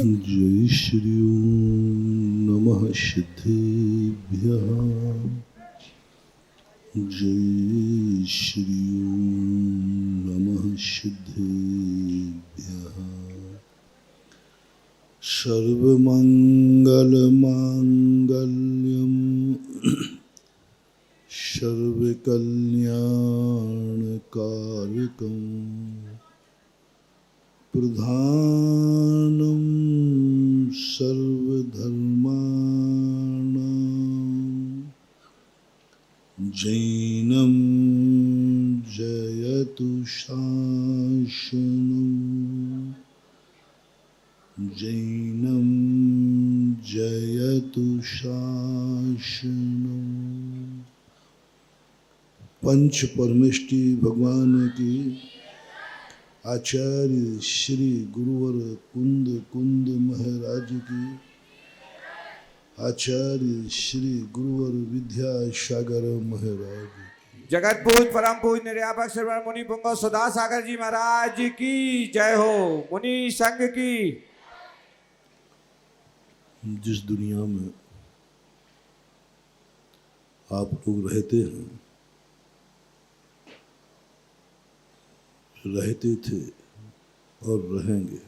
जय श्री ओम नमः सिद्धेभ्यः। जय श्री ओम नमः सिद्धेभ्यः। सर्वमंगलमांगल्यं सर्वकल्याणकारकं प्रधानं सर्वधर्माणां जैनं जयतु शासनं जैनं जयतु शासनं। पंच परमेष्टि भगवान की आचार्य श्री गुरुवर कुंद कुंद महाराज की आचार्य श्री गुरुवर विद्यासागर महाराज की जगत पूज परम पूज निर्यापक श्रवण मुनि पुंगव सुधा सागर जी महाराज की जय हो। मुनि संघ की। जिस दुनिया में आप लोग रहते हैं, रहते थे और रहेंगे,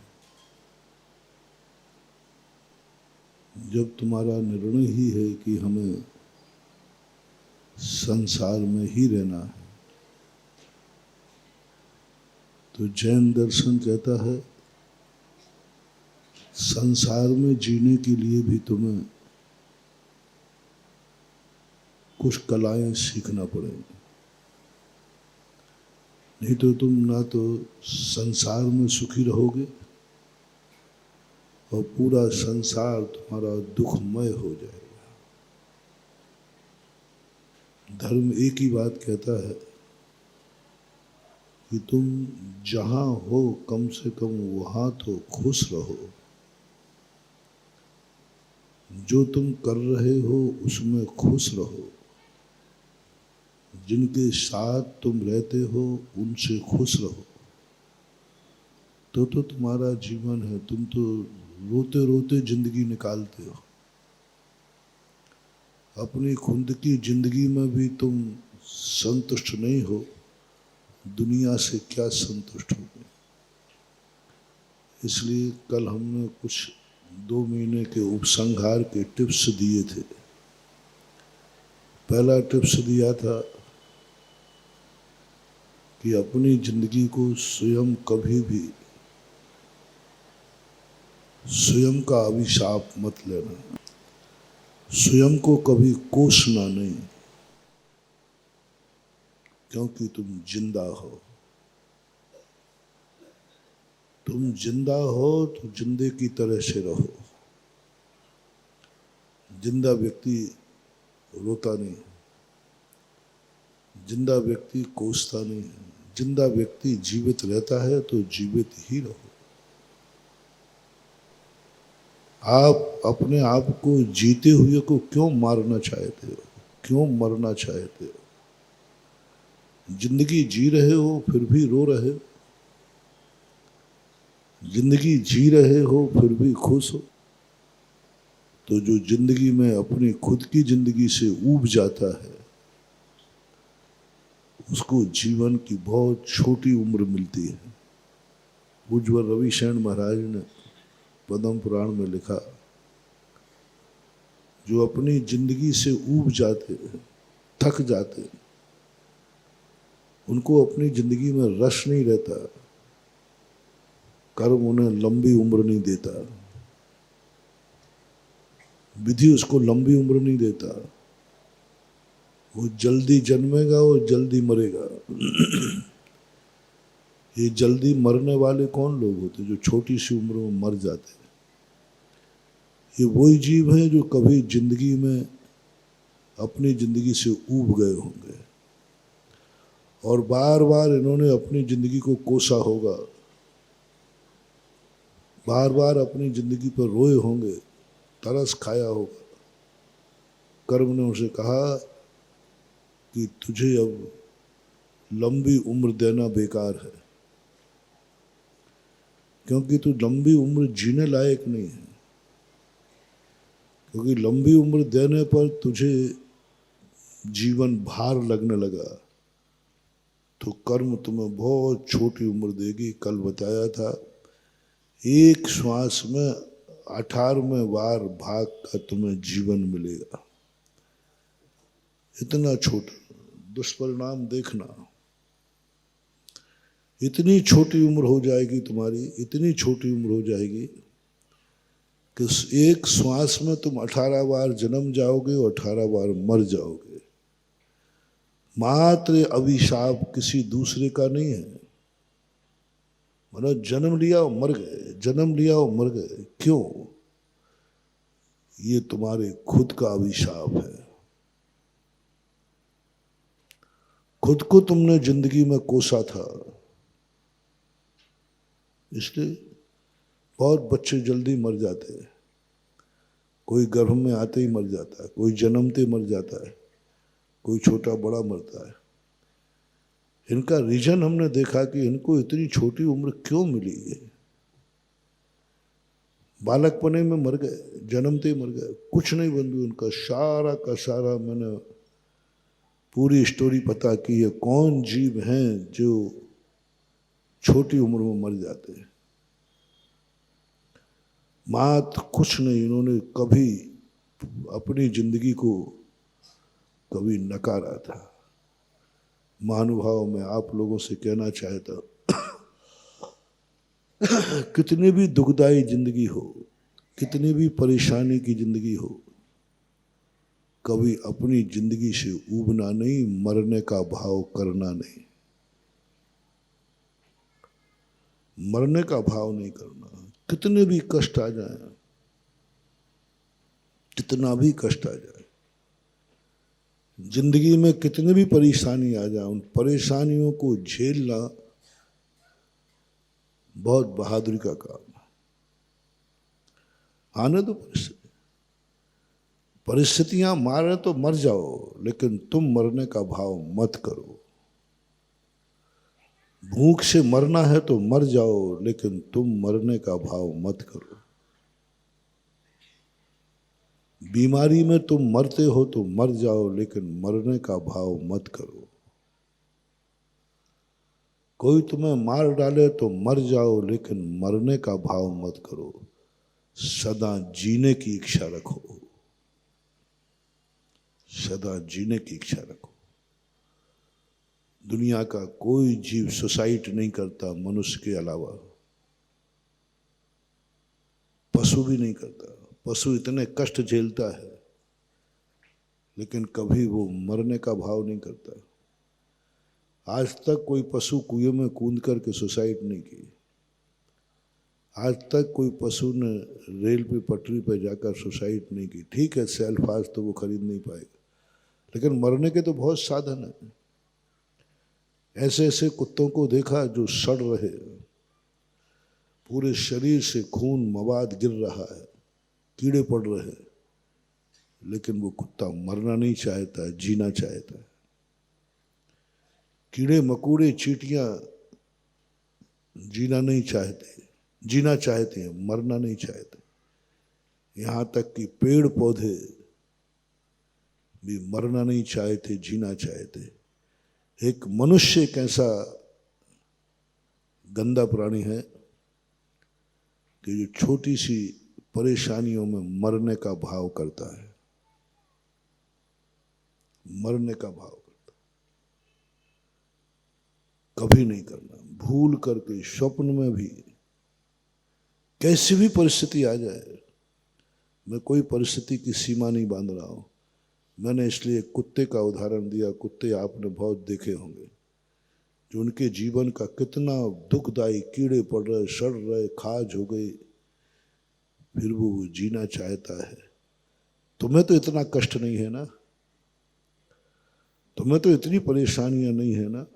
जब तुम्हारा निर्णय ही है कि हमें संसार में ही रहना है, तो जैन दर्शन कहता है संसार में जीने के लिए भी तुम्हें कुछ कलाएं सीखना पड़ेगी, नहीं तो तुम ना तो संसार में सुखी रहोगे और पूरा संसार तुम्हारा दुखमय हो जाएगा। धर्म एक ही बात कहता है कि तुम जहां हो कम से कम वहां तो खुश रहो, जो तुम कर रहे हो उसमें खुश रहो, जिनके साथ तुम रहते हो उनसे खुश रहो, तो तुम्हारा जीवन है। तुम तो रोते रोते जिंदगी निकालते हो, अपनी खुद की जिंदगी में भी तुम संतुष्ट नहीं हो, दुनिया से क्या संतुष्ट होगे। इसलिए कल हमने कुछ 2 महीने के उपसंहार के टिप्स दिए थे। पहला टिप्स दिया था कि अपनी जिंदगी को स्वयं कभी भी स्वयं का अभिशाप मत लेना, स्वयं को कभी कोसना नहीं, क्योंकि तुम जिंदा हो। तुम जिंदा हो तो जिंदे की तरह से रहो। जिंदा व्यक्ति रोता नहीं, जिंदा व्यक्ति कोसता नहीं है। जिंदा व्यक्ति जीवित रहता है तो जीवित ही रहो। आप अपने आप को जीते हुए को क्यों मारना चाहते हो, क्यों मरना चाहते हो? जिंदगी जी रहे हो फिर भी रो रहे हो, जिंदगी जी रहे हो फिर भी खुश हो। तो जो जिंदगी में अपनी खुद की जिंदगी से ऊब जाता है उसको जीवन की बहुत छोटी उम्र मिलती है। उज्ज्वल रविशरण महाराज ने पद्म पुराण में लिखा, जो अपनी जिंदगी से ऊब जाते हैं, थक जाते हैं, उनको अपनी जिंदगी में रस नहीं रहता। कर्म उन्हें लंबी उम्र नहीं देता, विधि उसको लंबी उम्र नहीं देता। वो जल्दी जन्मेगा और जल्दी मरेगा। ये जल्दी मरने वाले कौन लोग होते जो छोटी सी उम्र में मर जाते हैं? ये वही जीव हैं जो कभी जिंदगी में अपनी जिंदगी से ऊब गए होंगे और बार बार इन्होंने अपनी जिंदगी को कोसा होगा, बार बार अपनी जिंदगी पर रोए होंगे, तरस खाया होगा। कर्म ने उसे कहा कि तुझे अब लंबी उम्र देना बेकार है, क्योंकि तू लंबी उम्र जीने लायक नहीं है। क्योंकि लंबी उम्र देने पर तुझे जीवन भार लगने लगा, तो कर्म तुम्हें बहुत छोटी उम्र देगी। कल बताया था, एक श्वास में 18वें बार भाग का तुम्हें जीवन मिलेगा। इतना छोटा, दुष्परिणाम देखना। इतनी छोटी उम्र हो जाएगी तुम्हारी, इतनी छोटी उम्र हो जाएगी कि एक श्वास में तुम 18 बार जन्म जाओगे और 18 बार मर जाओगे। मात्र अभिशाप किसी दूसरे का नहीं है। मतलब जन्म लिया और मर गए, जन्म लिया और मर गए। क्यों? ये तुम्हारे खुद का अभिशाप है। खुद को तुमने जिंदगी में कोसा था, इसलिए बहुत बच्चे जल्दी मर जाते हैं। कोई गर्भ में आते ही मर जाता है, कोई जन्मते मर जाता है, कोई छोटा बड़ा मरता है। इनका रीजन हमने देखा कि इनको इतनी छोटी उम्र क्यों मिली है। बालकपने में मर गए, जन्मते मर गए, कुछ नहीं बंधु। उनका सारा का सारा मैंने पूरी स्टोरी पता की है। कौन जीव हैं जो छोटी उम्र में मर जाते हैं। मात्र कुछ नहीं, इन्होंने कभी अपनी जिंदगी को कभी नकारा था। महानुभाव में आप लोगों से कहना चाहता, कितनी भी दुखदाई जिंदगी हो, कितनी भी परेशानी की जिंदगी हो, कभी अपनी जिंदगी से ऊबना नहीं, मरने का भाव करना नहीं। मरने का भाव नहीं करना। कितने भी कष्ट आ जाए, कितना भी कष्ट आ जाए, जिंदगी में कितनी भी परेशानी आ जाए, उन परेशानियों को झेलना बहुत बहादुरी का काम है। आने दो परिस्थितियां मारे तो मर जाओ, लेकिन तुम मरने का भाव मत करो। भूख से मरना है तो मर जाओ, लेकिन तुम मरने का भाव मत करो। बीमारी में तुम मरते हो तो मर जाओ, लेकिन मरने का भाव मत करो। कोई तुम्हें मार डाले तो मर जाओ, लेकिन मरने का भाव मत करो। सदा जीने की इच्छा रखो, सदा जीने की इच्छा रखो। दुनिया का कोई जीव सुसाइड नहीं करता मनुष्य के अलावा। पशु भी नहीं करता। पशु इतने कष्ट झेलता है, लेकिन कभी वो मरने का भाव नहीं करता। आज तक कोई पशु कुएं में कूद करके सुसाइड नहीं की। आज तक कोई पशु ने रेल पे पटरी पे जाकर सुसाइड नहीं की। ठीक है, सेल्फास तो वो खरीद नहीं पाएगा, लेकिन मरने के तो बहुत साधन है। ऐसे ऐसे कुत्तों को देखा जो सड़ रहे, पूरे शरीर से खून मवाद गिर रहा है, कीड़े पड़ रहे हैं, लेकिन वो कुत्ता मरना नहीं चाहता, जीना चाहता है। कीड़े मकोड़े चींटियां जीना नहीं चाहते, जीना चाहते हैं, मरना नहीं चाहते। यहाँ तक कि पेड़ पौधे भी मरना नहीं चाहते, जीना चाहते। एक मनुष्य एक ऐसा गंदा प्राणी है कि जो छोटी सी परेशानियों में मरने का भाव करता है, मरने का भाव करता है। कभी नहीं करना। भूल करके स्वप्न में भी कैसी भी परिस्थिति आ जाए, मैं कोई परिस्थिति की सीमा नहीं बांध रहा हूं। मैंने इसलिए कुत्ते का उदाहरण दिया। कुत्ते आपने बहुत देखे होंगे, जो उनके जीवन का कितना दुखदायी, कीड़े पड़ रहे, सड़ रहे, खाज हो गई, फिर वो जीना चाहता है। तुम्हें तो इतना कष्ट नहीं है ना, तुम्हें तो इतनी परेशानियां नहीं है ना,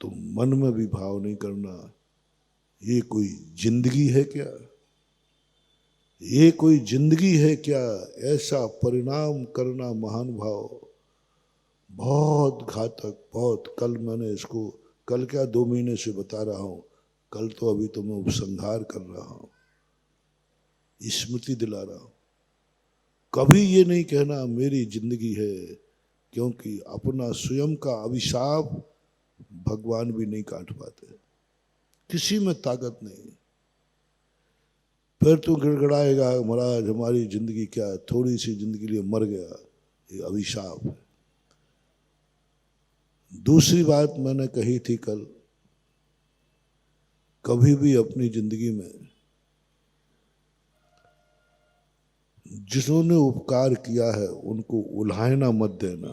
तो मन में भी भाव नहीं करना। ये कोई जिंदगी है क्या? ये कोई जिंदगी है क्या? ऐसा परिणाम करना महानुभाव बहुत घातक, बहुत। कल मैंने इसको, कल क्या 2 महीने से बता रहा हूँ, कल तो अभी तो मैं उपसंहार कर रहा हूं, स्मृति दिला रहा हूं। कभी ये नहीं कहना मेरी जिंदगी है, क्योंकि अपना स्वयं का अभिशाप भगवान भी नहीं काट पाते, किसी में ताकत नहीं। फिर तू गिड़गड़ाएगा महाराज हमारी जिंदगी क्या है, थोड़ी सी जिंदगी लिए मर गया, ये अभिशाप है। दूसरी बात मैंने कही थी कल, कभी भी अपनी जिंदगी में जिन्होंने उपकार किया है उनको उल्हायना मत देना।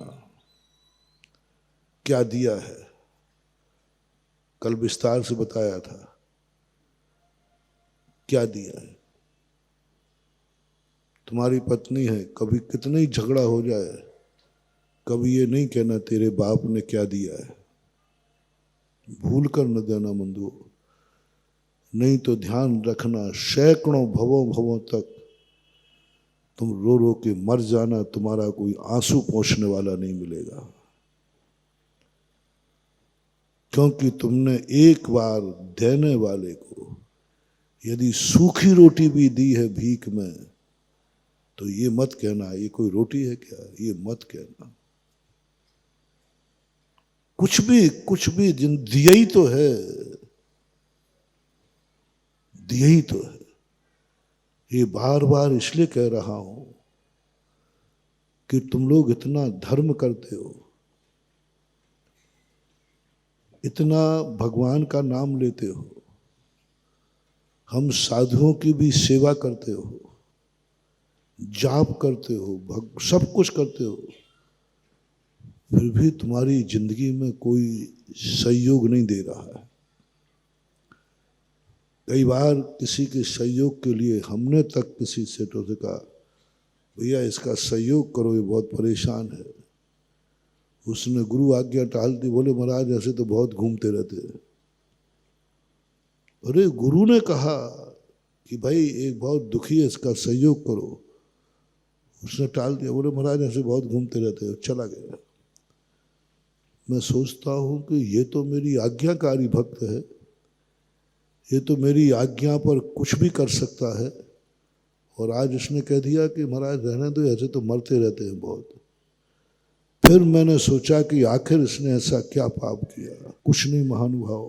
क्या दिया है कल विस्तार से बताया था, क्या दिया है। तुम्हारी पत्नी है, कभी कितना ही झगड़ा हो जाए, कभी ये नहीं कहना तेरे बाप ने क्या दिया है, भूल कर न देना बंधु। नहीं तो ध्यान रखना सैकड़ों भवों भवों तक तुम रो रो के मर जाना, तुम्हारा कोई आंसू पोंछने वाला नहीं मिलेगा। क्योंकि तुमने एक बार देने वाले को यदि सूखी रोटी भी दी है भीख में, तो ये मत कहना ये कोई रोटी है क्या, ये मत कहना। कुछ भी जिन दिया ही तो है, दिया ही तो है। ये बार बार इसलिए कह रहा हूं कि तुम लोग इतना धर्म करते हो, इतना भगवान का नाम लेते हो, हम साधुओं की भी सेवा करते हो, जाप करते हो, सब कुछ करते हो, फिर भी तुम्हारी जिंदगी में कोई सहयोग नहीं दे रहा है। कई बार किसी के सहयोग के लिए हमने तक किसी सेठों से कहा भैया इसका सहयोग करो, ये बहुत परेशान है। उसने गुरु आज्ञा टाल दी, बोले महाराज ऐसे तो बहुत घूमते रहते हैं। अरे गुरु ने कहा कि भाई एक बहुत दुखी है इसका सहयोग करो, उसने टाल दिया, बोले महाराज ऐसे बहुत घूमते रहते हैं, चला गया। मैं सोचता हूं कि ये तो मेरी आज्ञाकारी भक्त है, ये तो मेरी आज्ञा पर कुछ भी कर सकता है, और आज उसने कह दिया कि महाराज रहने दो, ऐसे तो मरते रहते हैं बहुत। फिर मैंने सोचा कि आखिर इसने ऐसा क्या पाप किया। कुछ नहीं महानुभाव,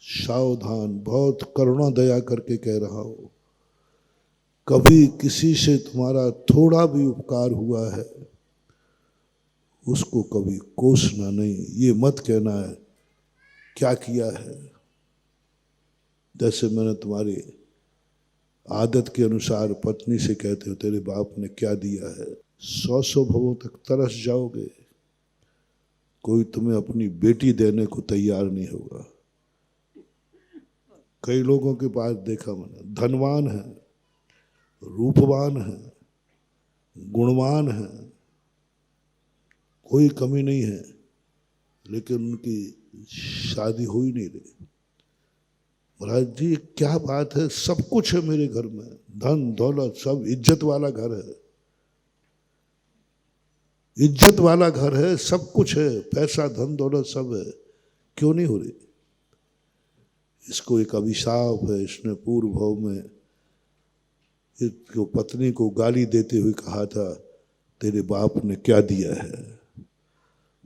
सावधान, बहुत करुणा दया करके कह रहा हूं, कभी किसी से तुम्हारा थोड़ा भी उपकार हुआ है उसको कभी कोसना नहीं। ये मत कहना है क्या किया है। जैसे मैंने तुम्हारी आदत के अनुसार पत्नी से कहते हो तेरे बाप ने क्या दिया है, 100 भवों तक तरस जाओगे, कोई तुम्हें अपनी बेटी देने को तैयार नहीं होगा। कई लोगों के पास देखा मैंने, धनवान है, रूपवान है, गुणवान है, कोई कमी नहीं है, लेकिन उनकी शादी हो ही नहीं रही। महाराज जी क्या बात है, सब कुछ है मेरे घर में, धन दौलत सब, इज्जत वाला घर है, इज्जत वाला घर है, सब कुछ है, पैसा धन दौलत सब है, क्यों नहीं हो रही। इसको एक अभिशाप है। इसने पूर्व भाव में इसको पत्नी को गाली देते हुए कहा था तेरे बाप ने क्या दिया है।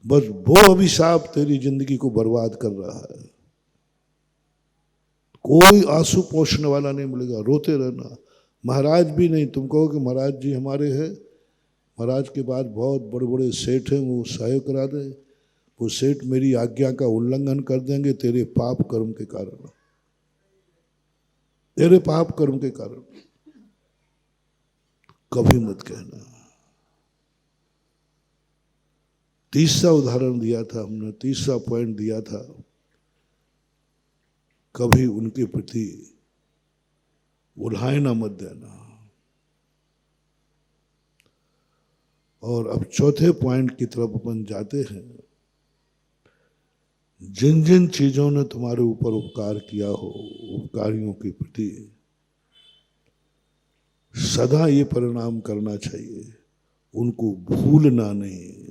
बस वो अभिशाप तेरी जिंदगी को बर्बाद कर रहा है। कोई आंसू पोंछने वाला नहीं मिलेगा, रोते रहना। महाराज भी नहीं, तुम कहो कि महाराज जी हमारे हैं, महाराज के बाद बहुत बड़े बड़े सेठ हैं, वो सहयोग करा दे, वो सेठ मेरी आज्ञा का उल्लंघन कर देंगे तेरे पाप कर्म के कारण, तेरे पाप कर्म के कारण। कभी मत कहना। तीसरा उदाहरण दिया था हमने, तीसरा पॉइंट दिया था, कभी उनके प्रति उल्हायना मत देना। और अब चौथे पॉइंट की तरफ अपन जाते हैं। जिन जिन चीजों ने तुम्हारे ऊपर उपकार किया हो, उपकारियों के प्रति सदा ये परिणाम करना चाहिए, उनको भूलना नहीं,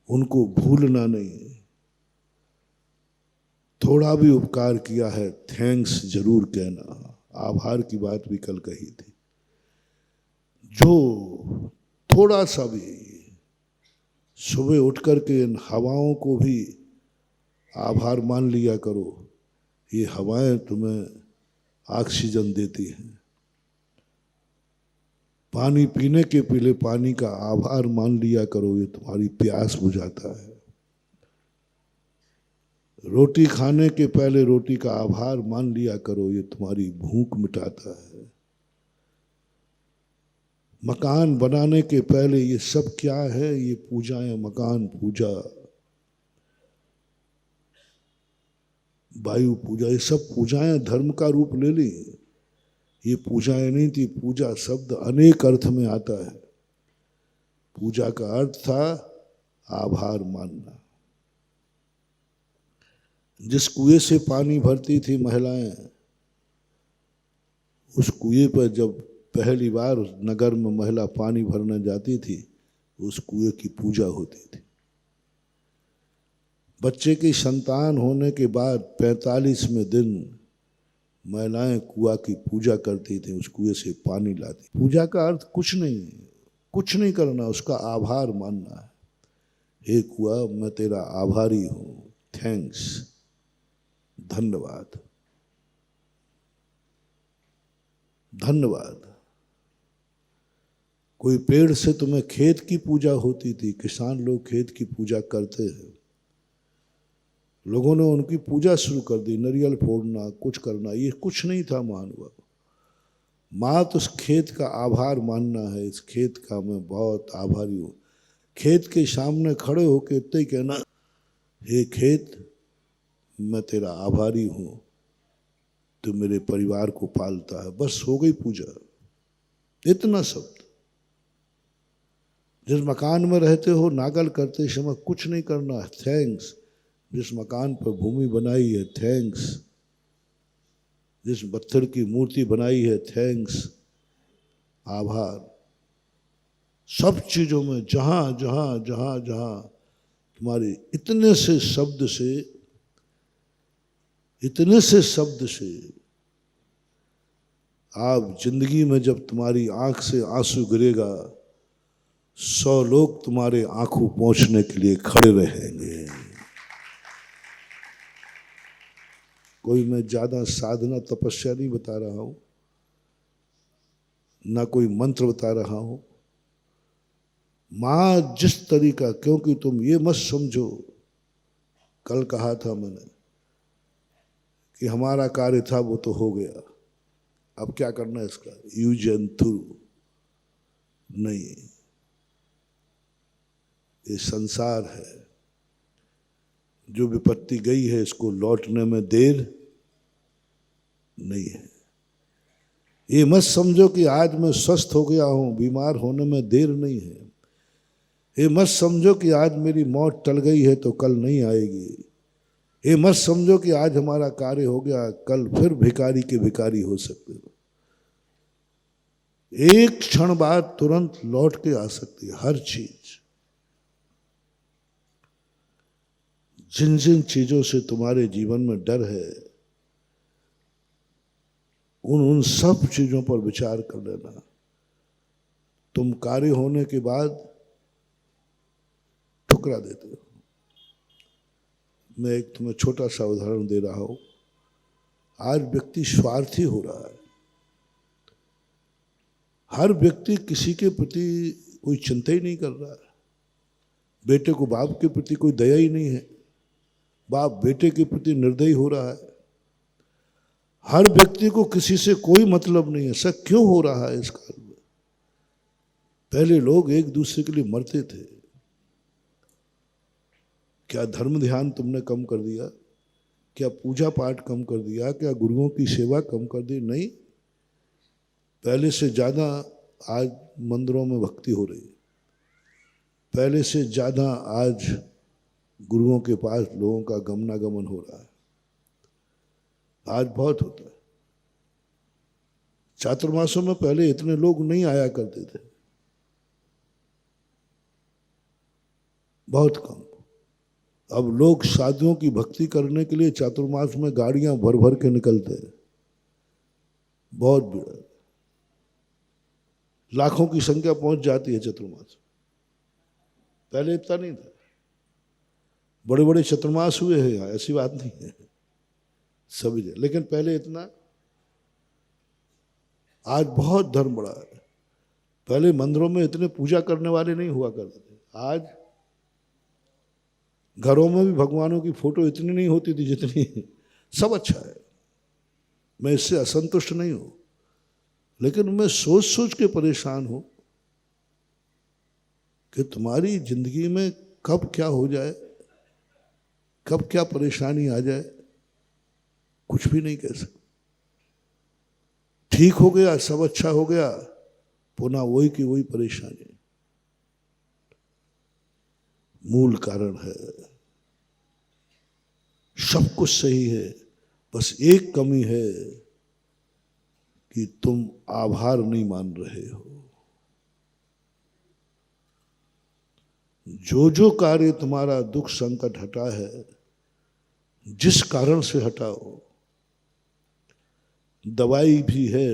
उनको भूलना नहीं। थोड़ा भी उपकार किया है थैंक्स जरूर कहना। आभार की बात भी कल कही थी। जो थोड़ा सा भी सुबह उठ कर के इन हवाओं को भी आभार मान लिया करो। ये हवाएं तुम्हें ऑक्सीजन देती हैं। पानी पीने के पहले पानी का आभार मान लिया करो, ये तुम्हारी प्यास बुझाता है। रोटी खाने के पहले रोटी का आभार मान लिया करो, ये तुम्हारी भूख मिटाता है। मकान बनाने के पहले ये सब क्या है? ये पूजाएं, मकान पूजा, वायु पूजा, ये सब पूजाएं धर्म का रूप ले ली। ये पूजाएं नहीं थी। पूजा शब्द अनेक अर्थ में आता है। पूजा का अर्थ था आभार मानना। जिस कुएं से पानी भरती थी महिलाएं, उस कुएं पर जब पहली बार नगर में महिला पानी भरने जाती थी, उस कुएं की पूजा होती थी। बच्चे की संतान होने के बाद 45वें दिन महिलाएं कुआं की पूजा करती थी, उस कुएं से पानी लाती। पूजा का अर्थ कुछ नहीं करना, उसका आभार मानना है। हे कुआं, मैं तेरा आभारी हूँ, थैंक्स, धन्यवाद, धन्यवाद। कोई पेड़ से तुम्हें खेत की पूजा होती थी, किसान लोग खेत की पूजा करते हैं। लोगों ने उनकी पूजा शुरू कर दी, नारियल फोड़ना, कुछ करना, ये कुछ नहीं था महानुभाव। मात्र उस खेत का आभार मानना है, इस खेत का मैं बहुत आभारी हूँ। खेत के सामने खड़े होकर इतना ही कहना, हे खेत, मैं तेरा आभारी हूँ, तू मेरे परिवार को पालता है। बस हो गई पूजा। इतना शब्द। जिस मकान में रहते हो, नागल करते समय कुछ नहीं करना, थैंक्स। जिस मकान पर भूमि बनाई है, थैंक्स। जिस पत्थर की मूर्ति बनाई है, थैंक्स, आभार। सब चीजों में जहां जहां जहां जहां तुम्हारे इतने से शब्द से आप जिंदगी में जब तुम्हारी आंख से आंसू गिरेगा, 100 लोग तुम्हारे आंखों पहुंचने के लिए खड़े रहेंगे। कोई मैं ज्यादा साधना तपस्या नहीं बता रहा हूं, ना कोई मंत्र बता रहा हूं। मां जिस तरीका, क्योंकि तुम ये मत समझो, कल कहा था मैंने कि हमारा कार्य था वो तो हो गया, अब क्या करना है इसका, यूज एंड थ्रू नहीं। ये संसार है, जो विपत्ति गई है इसको लौटने में देर नहीं है। ये मत समझो कि आज मैं स्वस्थ हो गया हूं, बीमार होने में देर नहीं है। ये मत समझो कि आज मेरी मौत टल गई है तो कल नहीं आएगी। ये मत समझो कि आज हमारा कार्य हो गया, कल फिर भिखारी के भिखारी हो सकते हो। एक क्षण बाद तुरंत लौट के आ सकती है हर चीज। जिन जिन चीजों से तुम्हारे जीवन में डर है, उन सब चीजों पर विचार कर लेना। तुम कार्य होने के बाद ठुकरा देते हो। मैं एक तुम्हें छोटा सा उदाहरण दे रहा हूं। आज व्यक्ति स्वार्थी हो रहा है। हर व्यक्ति किसी के प्रति कोई चिंता ही नहीं कर रहा है। बेटे को बाप के प्रति कोई दया ही नहीं है, बाप बेटे के प्रति निर्दयी हो रहा है। हर व्यक्ति को किसी से कोई मतलब नहीं है। ऐसा क्यों हो रहा है इस काल में? पहले लोग एक दूसरे के लिए मरते थे। क्या धर्म ध्यान तुमने कम कर दिया? क्या पूजा पाठ कम कर दिया? क्या गुरुओं की सेवा कम कर दी? नहीं, पहले से ज्यादा आज मंदिरों में भक्ति हो रही है। पहले से ज्यादा आज गुरुओं के पास लोगों का गमनागमन हो रहा है। आज बहुत होता है। चातुर्मासों में पहले इतने लोग नहीं आया करते थे, बहुत कम। अब लोग साधुओं की भक्ति करने के लिए चातुर्मास में गाड़ियां भर भर के निकलते हैं, बहुत भीड़, लाखों की संख्या पहुंच जाती है चतुर्मास। पहले इतना नहीं था, बड़े बड़े चतुर्मास हुए हैं यहाँ, ऐसी बात नहीं है सभी जगह, लेकिन पहले इतना, आज बहुत धर्म बढ़ा है। पहले मंदिरों में इतने पूजा करने वाले नहीं हुआ करते थे, आज घरों में भी भगवानों की फोटो इतनी नहीं होती थी जितनी। सब अच्छा है, मैं इससे असंतुष्ट नहीं हूं, लेकिन मैं सोच सोच के परेशान हूं कि तुम्हारी जिंदगी में कब क्या हो जाए, कब क्या परेशानी आ जाए, कुछ भी नहीं कह सकते। ठीक हो गया, सब अच्छा हो गया, पुनः वही की वही परेशानी। मूल कारण है, सब कुछ सही है, बस एक कमी है कि तुम आभार नहीं मान रहे हो। जो जो कार्य तुम्हारा दुख संकट हटा है, जिस कारण से हटा हो, दवाई भी है,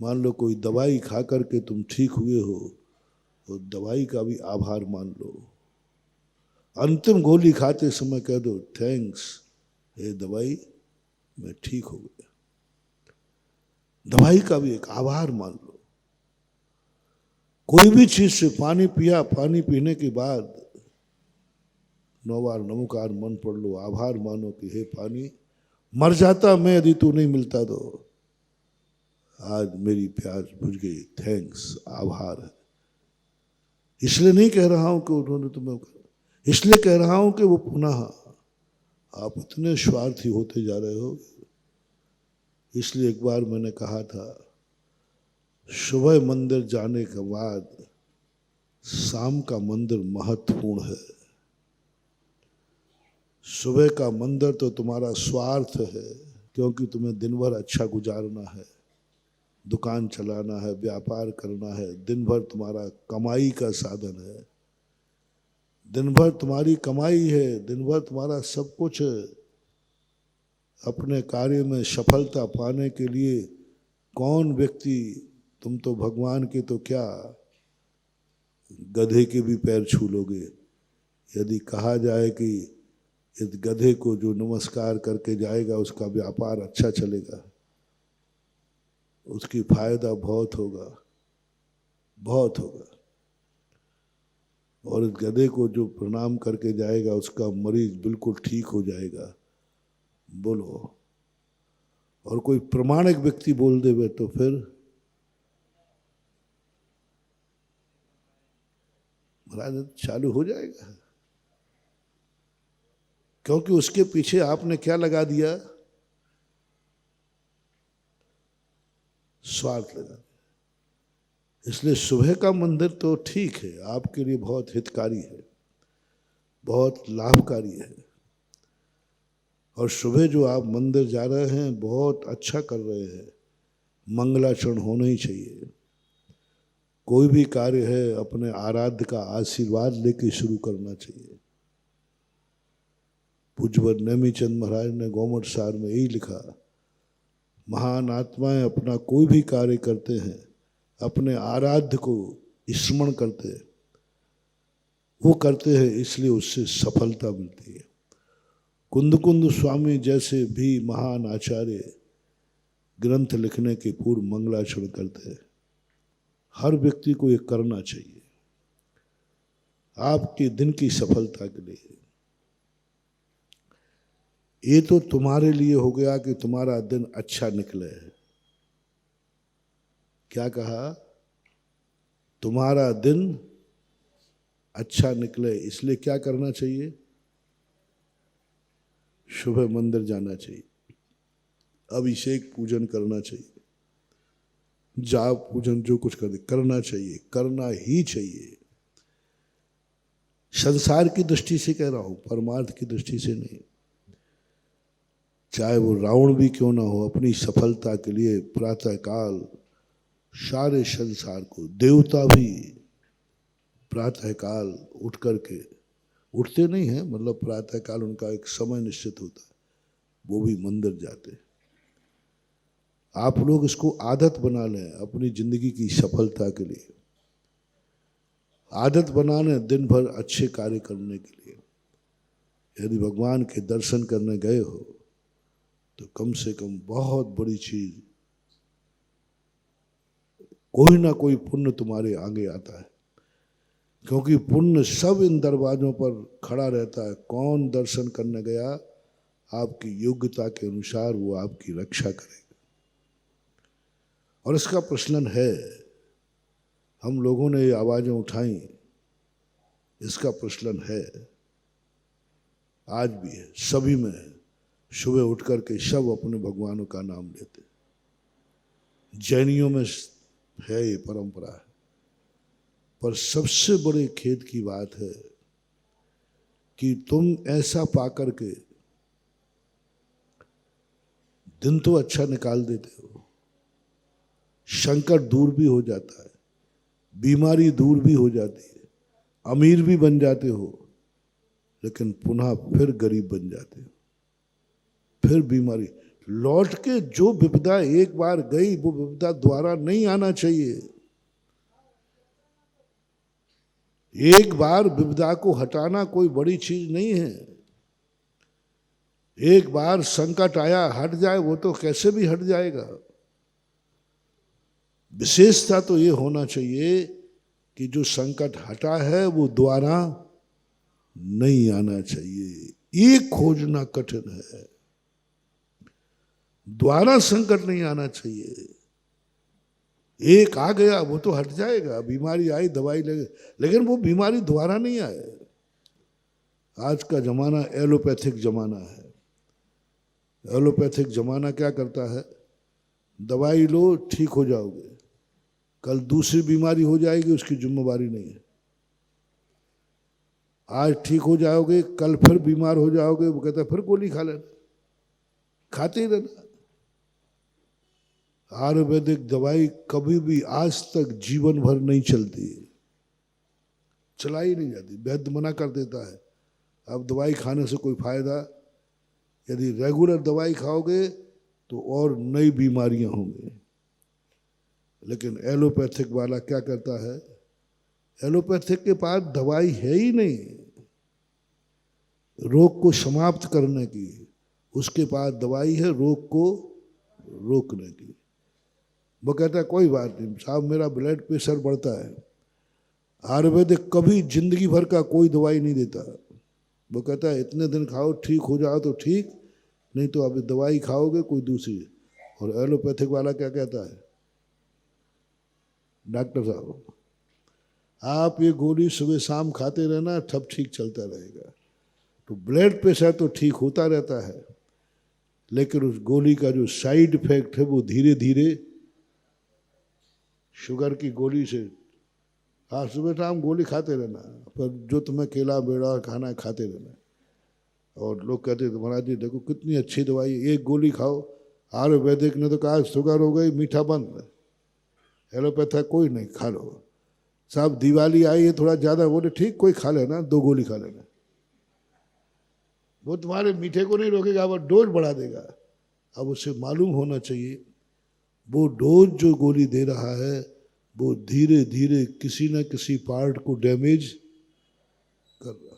मान लो कोई दवाई खा करके तुम ठीक हुए हो, तो दवाई का भी आभार मान लो। अंतिम गोली खाते समय कह दो थैंक्स, ये दवाई मैं ठीक हो गया। दवाई का भी एक आभार मान लो। कोई भी चीज से पानी पिया, पानी पीने के बाद 9 बार नमोकार मन पढ़ लो, आभार मानो कि हे पानी, मर जाता मैं यदि तू नहीं मिलता तो, आज मेरी प्यास बुझ गई, थैंक्स, आभार है। इसलिए नहीं कह रहा हूं कि उन्होंने तुम्हें, इसलिए कह रहा हूं कि वो पुनः आप इतने स्वार्थी होते जा रहे हो। इसलिए एक बार मैंने कहा था, सुबह मंदिर जाने के बाद शाम का मंदिर महत्वपूर्ण है। सुबह का मंदिर तो तुम्हारा स्वार्थ है, क्योंकि तुम्हें दिन भर अच्छा गुजारना है, दुकान चलाना है, व्यापार करना है, दिन भर तुम्हारा कमाई का साधन है, दिन भर तुम्हारी कमाई है, दिन भर तुम्हारा सब कुछ है। अपने कार्य में सफलता पाने के लिए कौन व्यक्ति, तुम तो भगवान के तो क्या गधे के भी पैर छू लोगे। यदि कहा जाए कि इस गधे को जो नमस्कार करके जाएगा उसका व्यापार अच्छा चलेगा, उसकी फायदा बहुत होगा, बहुत होगा। और इस गधे को जो प्रणाम करके जाएगा उसका मरीज बिल्कुल ठीक हो जाएगा। बोलो, और कोई प्रमाणिक व्यक्ति बोल देवे तो फिर महाराज चालू हो जाएगा, क्योंकि उसके पीछे आपने क्या लगा दिया, स्वार्थ लगा। इसलिए सुबह का मंदिर तो ठीक है, आपके लिए बहुत हितकारी है, बहुत लाभकारी है। और सुबह जो आप मंदिर जा रहे हैं बहुत अच्छा कर रहे हैं, मंगलाचरण होना ही चाहिए। कोई भी कार्य है अपने आराध्य का आशीर्वाद लेके शुरू करना चाहिए। पूज्यवर नेमीचंद महाराज ने गोमट सार में यही लिखा, महान आत्माएं अपना कोई भी कार्य करते हैं अपने आराध्य को स्मरण करते हैं, वो करते हैं इसलिए उससे सफलता मिलती है। कुंद कुंद स्वामी जैसे भी महान आचार्य ग्रंथ लिखने के पूर्व मंगलाचरण करते हैं। हर व्यक्ति को ये करना चाहिए आपके दिन की सफलता के लिए। ये तो तुम्हारे लिए हो गया कि तुम्हारा दिन अच्छा निकले। क्या कहा, तुम्हारा दिन अच्छा निकले, इसलिए क्या करना चाहिए, सुबह मंदिर जाना चाहिए, अभिषेक पूजन करना चाहिए, जाप पूजन जो कुछ करना चाहिए, करना ही चाहिए। संसार की दृष्टि से कह रहा हूं, परमार्थ की दृष्टि से नहीं। चाहे वो रावण भी क्यों ना हो, अपनी सफलता के लिए प्रातःकाल सारे संसार को, देवता भी प्रातःकाल उठ करके उठते नहीं हैं, मतलब प्रातःकाल उनका एक समय निश्चित होता है, वो भी मंदिर जाते हैं। आप लोग इसको आदत बना लें अपनी जिंदगी की सफलता के लिए, आदत बना लें दिन भर अच्छे कार्य करने के लिए। यदि भगवान के दर्शन करने गए हो तो कम से कम बहुत बड़ी चीज, कोई ना कोई पुण्य तुम्हारे आगे आता है, क्योंकि पुण्य सब इन दरवाजों पर खड़ा रहता है। कौन दर्शन करने गया, आपकी योग्यता के अनुसार वो आपकी रक्षा करेगा। और इसका प्रचलन है, हम लोगों ने ये आवाजें उठाई, इसका प्रचलन है, आज भी है, सभी में है। सुबह उठ करके सब अपने भगवानों का नाम लेते। जैनियों में है ये परंपरा है, पर सबसे बड़े खेद की बात है कि तुम ऐसा पाकर के दिन तो अच्छा निकाल देते हो, संकट दूर भी हो जाता है, बीमारी दूर भी हो जाती है, अमीर भी बन जाते हो, लेकिन पुनः फिर गरीब बन जाते हो, फिर बीमारी लौट के। जो विपदा एक बार गई वो विपदा दोबारा नहीं आना चाहिए। एक बार विपदा को हटाना कोई बड़ी चीज नहीं है। एक बार संकट आया, हट जाए वो तो कैसे भी हट जाएगा। विशेषता तो ये होना चाहिए कि जो संकट हटा है वो दोबारा नहीं आना चाहिए। ये खोजना कठिन है, दोबारा संकट नहीं आना चाहिए। एक आ गया वो तो हट जाएगा, बीमारी आई दवाई लगे, लेकिन वो बीमारी दोबारा नहीं आए। आज का जमाना एलोपैथिक जमाना है। एलोपैथिक जमाना क्या करता है, दवाई लो ठीक हो जाओगे, कल दूसरी बीमारी हो जाएगी, उसकी जिम्मेवारी नहीं है। आज ठीक हो जाओगे, कल फिर बीमार हो जाओगे, वो कहता है फिर गोली खा लेना, खाते ही रहना। आयुर्वेदिक दवाई कभी भी आज तक जीवन भर नहीं चलती, चलाई नहीं जाती। वैद्य मना कर देता है, अब दवाई खाने से कोई फायदा, यदि रेगुलर दवाई खाओगे तो और नई बीमारियां होंगी। लेकिन एलोपैथिक वाला क्या करता है, एलोपैथिक के पास दवाई है ही नहीं रोग को समाप्त करने की, उसके पास दवाई है रोग को रोकने की। वो कहता है कोई बात नहीं साहब, मेरा ब्लड प्रेशर बढ़ता है। आयुर्वेदिक कभी जिंदगी भर का कोई दवाई नहीं देता। वो कहता है इतने दिन खाओ, ठीक हो जाओ तो ठीक, नहीं तो अभी दवाई खाओगे कोई दूसरी। और एलोपैथिक वाला क्या कहता है, डॉक्टर साहब आप ये गोली सुबह शाम खाते रहना, तब ठीक चलता रहेगा। तो ब्लड प्रेशर तो ठीक होता रहता है, लेकिन उस गोली का जो साइड इफेक्ट है वो धीरे धीरे, शुगर की गोली से, हाँ सुबह शाम गोली खाते रहना, पर जो तुम्हें केला बेड़ा खाना है खाते रहना। और लोग कहते थे महाराज जी देखो कितनी अच्छी दवाई, एक गोली खाओ। आयुर्वेदिक ने तो कहा शुगर हो गई मीठा बंद, एलोपैथिक कोई नहीं, खा लो। साहब दिवाली आई है थोड़ा ज़्यादा, बोले ठीक कोई खा लेना, 2 गोली खा लेना, वो तुम्हारे मीठे को नहीं रोकेगा, वो डोज बढ़ा देगा। अब उसे मालूम होना चाहिए वो डोज जो गोली दे रहा है वो धीरे धीरे किसी न किसी पार्ट को डैमेज कर रहा।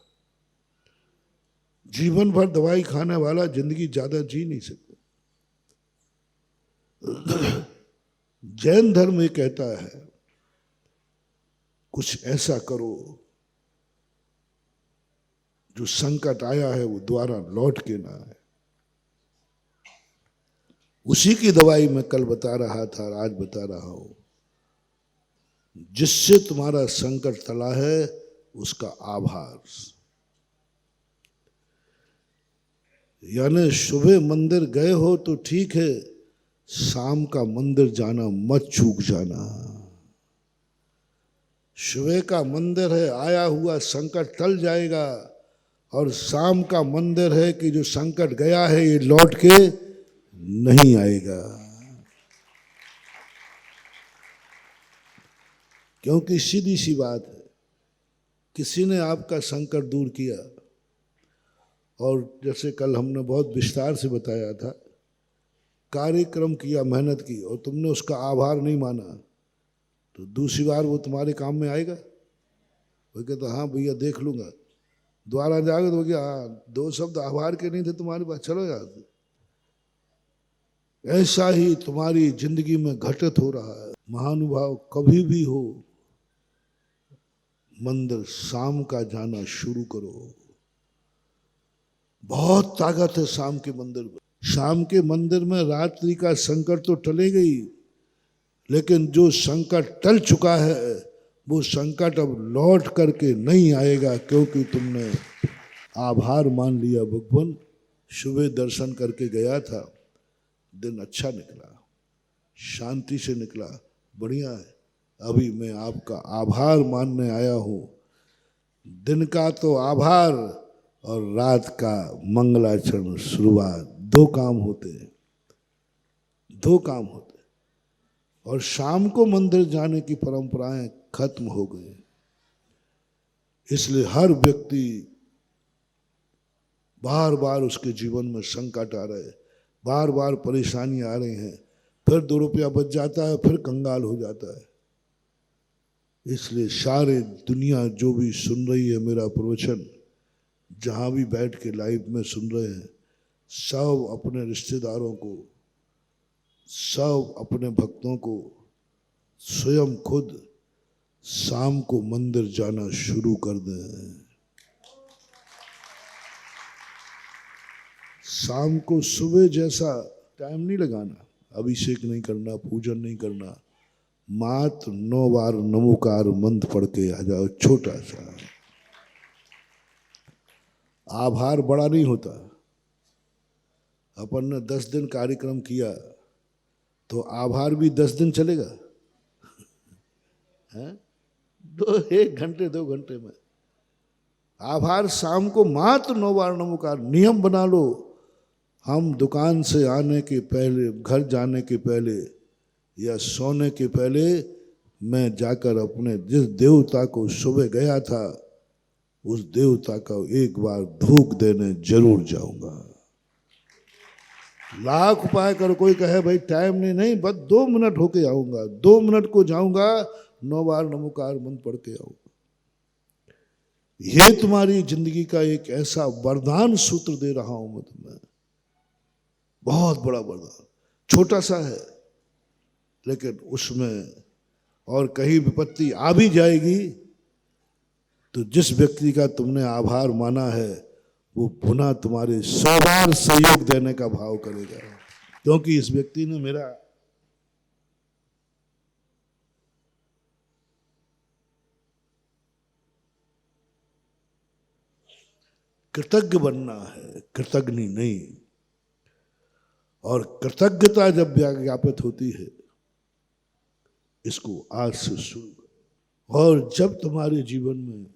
जीवन भर दवाई खाने वाला जिंदगी ज्यादा जी नहीं सकता। जैन धर्म ये कहता है कुछ ऐसा करो जो संकट आया है वो दोबारा लौट के ना आए। उसी की दवाई मैं कल बता रहा था और आज बता रहा हूं, जिससे तुम्हारा संकट टला है उसका आभार। यानी सुबह मंदिर गए हो तो ठीक है, शाम का मंदिर जाना मत चूक जाना। सुबह का मंदिर है, आया हुआ संकट टल जाएगा, और शाम का मंदिर है कि जो संकट गया है ये लौट के नहीं आएगा। क्योंकि सीधी सी बात है किसी ने आपका संकट दूर किया, और जैसे कल हमने बहुत विस्तार से बताया था, कार्यक्रम किया, मेहनत की, और तुमने उसका आभार नहीं माना, तो दूसरी बार वो तुम्हारे काम में आएगा? वो कहता हाँ भैया देख लूँगा, दोबारा जाओगे तो क्या, हाँ 2 शब्द आभार के नहीं थे तुम्हारे पास, चलो यार। ऐसा ही तुम्हारी जिंदगी में घटित हो रहा है। महानुभाव, कभी भी हो मंदिर शाम का जाना शुरू करो। बहुत ताकत है शाम के मंदिर में। शाम के मंदिर में रात्रि का संकट तो टलेगा ही, लेकिन जो संकट टल चुका है वो संकट अब लौट करके नहीं आएगा, क्योंकि तुमने आभार मान लिया। भगवान सुबह दर्शन करके गया था, दिन अच्छा निकला, शांति से निकला, बढ़िया है। अभी मैं आपका आभार मानने आया हूँ। दिन का तो आभार और रात का मंगलाचरण शुरुआत, 2 काम होते हैं, 2 काम होते हैं। और शाम को मंदिर जाने की परंपराएं खत्म हो गई, इसलिए हर व्यक्ति बार बार उसके जीवन में संकट आ रहे, बार बार परेशानी आ रही हैं, फिर 2 रुपया बच जाता है, फिर कंगाल हो जाता है। इसलिए सारे दुनिया जो भी सुन रही है मेरा प्रवचन, जहाँ भी बैठ के लाइव में सुन रहे हैं, सब अपने रिश्तेदारों को, सब अपने भक्तों को, स्वयं खुद शाम को मंदिर जाना शुरू कर दें। शाम को सुबह जैसा टाइम नहीं लगाना, अभिषेक नहीं करना, पूजन नहीं करना, मात्र 9 बार नमोकार मंत्र पढ़ के आ जाओ, छोटा सा। आभार बड़ा नहीं होता। अपन ने 10 दिन कार्यक्रम किया तो आभार भी 10 दिन चलेगा है? 1 घंटे 2 घंटे में आभार। शाम को मात्र 9 बार नमोकार नियम बना लो। हम दुकान से आने के पहले, घर जाने के पहले या सोने के पहले, मैं जाकर अपने जिस देवता को सुबह गया था उस देवता का एक बार धूप देने जरूर जाऊंगा। लाख उपाय कर, कोई कहे भाई टाइम नहीं, बस 2 मिनट होके आऊंगा, 2 मिनट को जाऊंगा, 9 बार नमोकार मंत्र पढ़ के आऊंगा। ये तुम्हारी जिंदगी का एक ऐसा वरदान सूत्र दे रहा हूं मैं तुम्हें, बहुत बड़ा वरदान। छोटा सा है लेकिन उसमें, और कहीं विपत्ति आ भी जाएगी तो जिस व्यक्ति का तुमने आभार माना है वो पुनः तुम्हारे 100 बार सहयोग देने का भाव करेगा, क्योंकि इस व्यक्ति ने मेरा कृतज्ञ बनना है, कृतज्ञ नहीं। और कृतज्ञता जब ज्ञापित होती है, इसको आज से शुरू। और जब तुम्हारे जीवन में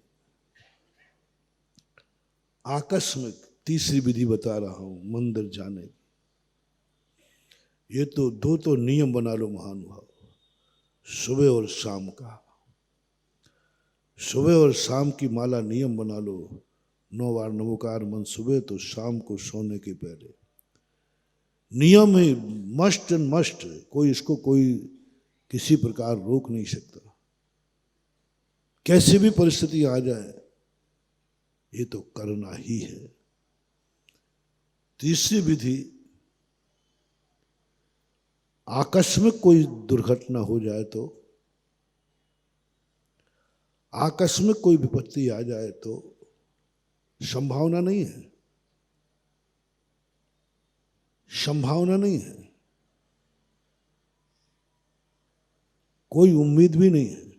आकस्मिक, तीसरी विधि बता रहा हूं मंदिर जाने की, ये तो 2 तो नियम बना लो महानुभाव, सुबह और शाम का। सुबह और शाम की माला नियम बना लो, 9 बार नमोकार मंत्र सुबह तो शाम को सोने के पहले। नियम है, मस्ट एंड मस्ट, कोई इसको कोई किसी प्रकार रोक नहीं सकता। कैसी भी परिस्थिति आ जाए ये तो करना ही है। तीसरी विधि, आकस्मिक कोई दुर्घटना हो जाए तो, आकस्मिक कोई विपत्ति आ जाए तो, संभावना नहीं है, संभावना नहीं है, कोई उम्मीद भी नहीं है,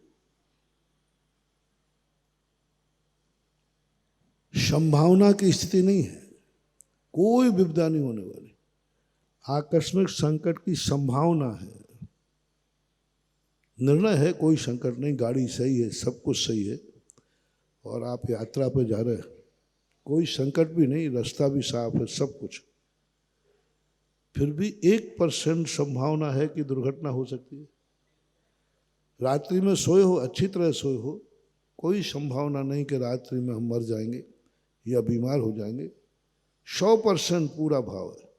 संभावना की स्थिति नहीं है, कोई विपदा नहीं होने वाली। आकस्मिक संकट की संभावना है, निर्णय है कोई संकट नहीं, गाड़ी सही है, सब कुछ सही है और आप यात्रा पर जा रहे हैं, कोई संकट भी नहीं, रास्ता भी साफ है, सब कुछ। फिर भी 1% संभावना है कि दुर्घटना हो सकती है। रात्रि में सोए हो, अच्छी तरह सोए हो, कोई संभावना नहीं कि रात्रि में हम मर जाएंगे या बीमार हो जाएंगे, 100% पूरा भाव है।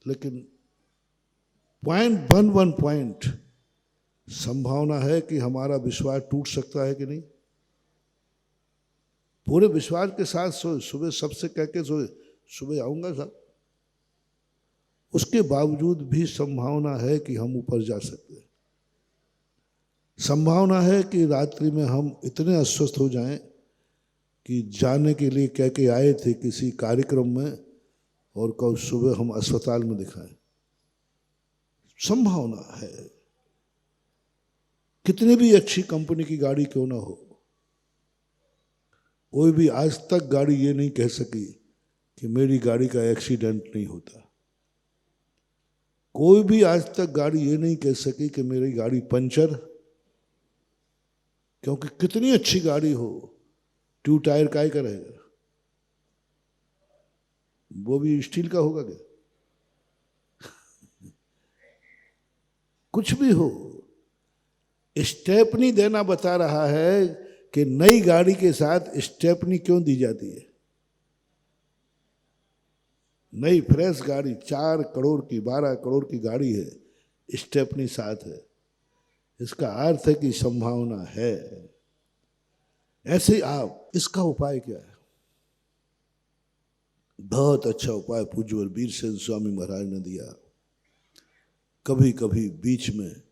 लेकिन 0.11 पॉइंट संभावना है कि हमारा विश्वास टूट सकता है कि नहीं। पूरे विश्वास के साथ सोए, सुबह सबसे कह के सोए सुबह आऊंगा साहब, उसके बावजूद भी संभावना है कि हम ऊपर जा सकते हैं। संभावना है कि रात्रि में हम इतने अस्वस्थ हो जाएं कि जाने के लिए कह के आए थे किसी कार्यक्रम में और कल सुबह हम अस्पताल में दिखाएं। संभावना है। कितनी भी अच्छी कंपनी की गाड़ी क्यों ना हो, कोई भी आज तक गाड़ी ये नहीं कह सकी कि मेरी गाड़ी का एक्सीडेंट नहीं होता। कोई भी आज तक गाड़ी ये नहीं कह सकी कि मेरी गाड़ी पंचर, क्योंकि कितनी अच्छी गाड़ी हो, 2 टायर काय का रहेगा, वो भी स्टील का होगा क्या? कुछ भी हो, स्टेपनी देना बता रहा है कि नई गाड़ी के साथ स्टेपनी क्यों दी जाती है। नई फ्रेश गाड़ी 4 करोड़ की 12 करोड़ की गाड़ी है, स्टेपनी साथ है, इसका अर्थ है कि संभावना है। ऐसे आप, इसका उपाय क्या है? बहुत अच्छा उपाय पूज्यवर वीरसेन स्वामी महाराज ने दिया। कभी कभी बीच में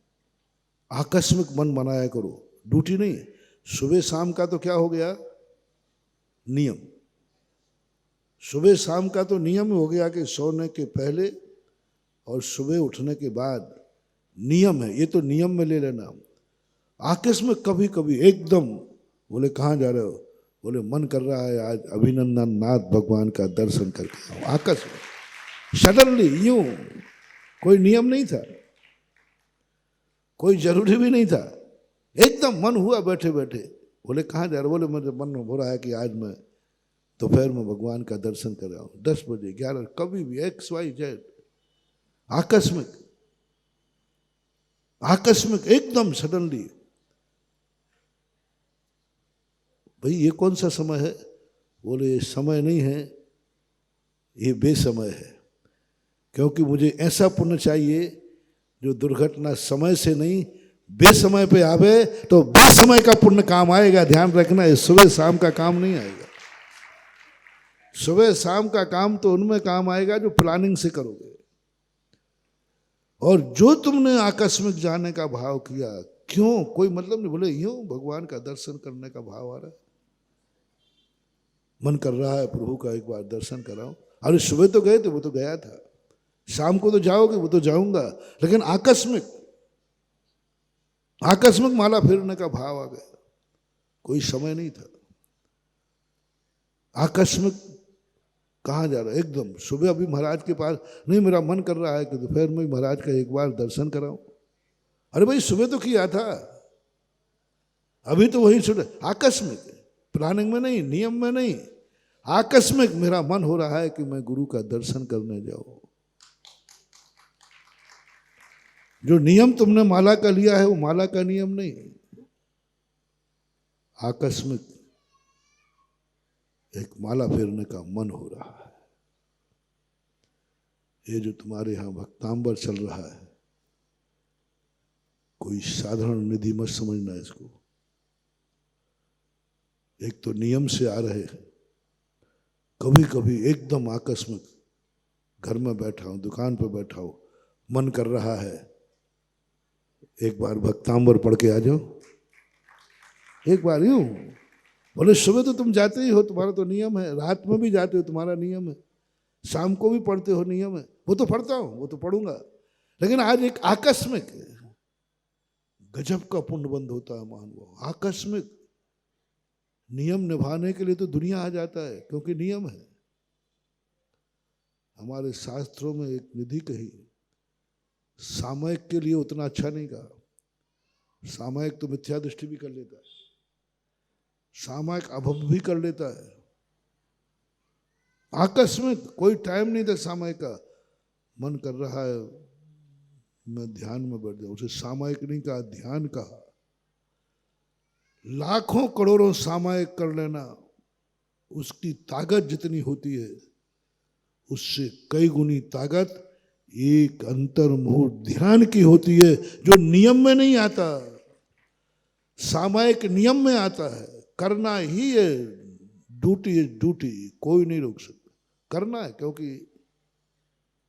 आकस्मिक मन बनाया करो, ड्यूटी नहीं। सुबह शाम का तो क्या हो गया नियम, सुबह शाम का तो नियम हो गया कि सोने के पहले और सुबह उठने के बाद नियम है, ये तो नियम में ले लेना। आकस्मिक कभी कभी एकदम बोले कहाँ जा रहे हो, बोले मन कर रहा है आज अभिनंदन नाथ भगवान का दर्शन करके आओ। आकस्मिक सडनली यूं, कोई नियम नहीं था, कोई जरूरी भी नहीं था, एकदम मन हुआ बैठे बैठे। बोले कहाँ जा रहे, बोले मेरे मन में हो रहा है कि आज मैं दोपहर में भगवान का दर्शन कर रहा हूँ, 10 बजे 11, कभी भी XYZ। आकस्मिक आकस्मिक एकदम सडनली। भाई ये कौन सा समय है? बोले ये समय नहीं है, ये बेसमय है, क्योंकि मुझे ऐसा पुण्य चाहिए जो दुर्घटना समय से नहीं बेसमय पे आवे, तो बेसमय का पुण्य काम आएगा। ध्यान रखना, ये सुबह शाम का काम नहीं आएगा। सुबह शाम का काम तो उनमें काम आएगा जो प्लानिंग से करोगे। और जो तुमने आकस्मिक जाने का भाव किया, क्यों, कोई मतलब नहीं, बोले यूं भगवान का दर्शन करने का भाव आ रहा है, मन कर रहा है प्रभु का एक बार दर्शन कराओ। अरे सुबह तो गए थे, वो तो गया था, शाम को तो जाओगे, वो तो जाऊंगा, लेकिन आकस्मिक आकस्मिक माला फेरने का भाव आ गया, कोई समय नहीं था। आकस्मिक कहाँ जा रहा है, एकदम सुबह अभी महाराज के पास नहीं, मेरा मन कर रहा है कि दोपहर में महाराज का एक बार दर्शन कराऊं। अरे भाई सुबह तो किया था, अभी तो वही सुबह। आकस्मिक, प्लानिंग में नहीं, नियम में नहीं, आकस्मिक मेरा मन हो रहा है कि मैं गुरु का दर्शन करने जाऊं। जो नियम तुमने माला का लिया है वो माला का नियम नहीं, आकस्मिक एक माला फेरने का मन हो रहा है। ये जो तुम्हारे यहां भक्तांबर चल रहा है, कोई साधारण निधि मत समझना इसको। एक तो नियम से आ रहे हैं, कभी कभी एकदम आकस्मिक, घर में बैठा हूं, दुकान पर बैठा हूं, मन कर रहा है एक बार भक्तांबर पढ़ के आ जाओ, एक बार यूं। बोले सुबह तो तुम जाते ही हो, तुम्हारा तो नियम है, रात में भी जाते हो, तुम्हारा नियम है, शाम को भी पढ़ते हो, नियम है, वो तो पढ़ता हूं, वो तो पढ़ूंगा, लेकिन आज एक आकस्मिक गजब का पुण्य बंद होता है महानुभाव। आकस्मिक नियम निभाने के लिए तो दुनिया आ जाता है, क्योंकि नियम है। हमारे शास्त्रों में एक निधि कही, सामयिक के लिए उतना अच्छा नहीं कहा। सामयिक तो मिथ्या दृष्टि भी कर लेता है, सामयिक अभव भी कर लेता है। आकस्मिक कोई टाइम नहीं था सामयिक का, मन कर रहा है मैं ध्यान में बैठ जाऊं, उसे सामयिक नहीं कहा, ध्यान कहा। लाखों करोड़ों सामायिक कर लेना, उसकी ताकत जितनी होती है उससे कई गुनी ताकत एक अंतर्मुहूर्त ध्यान की होती है, जो नियम में नहीं आता, सामायिक नियम में आता है। करना ही है, ड्यूटी है ड्यूटी, कोई नहीं रोक सकता, करना है, क्योंकि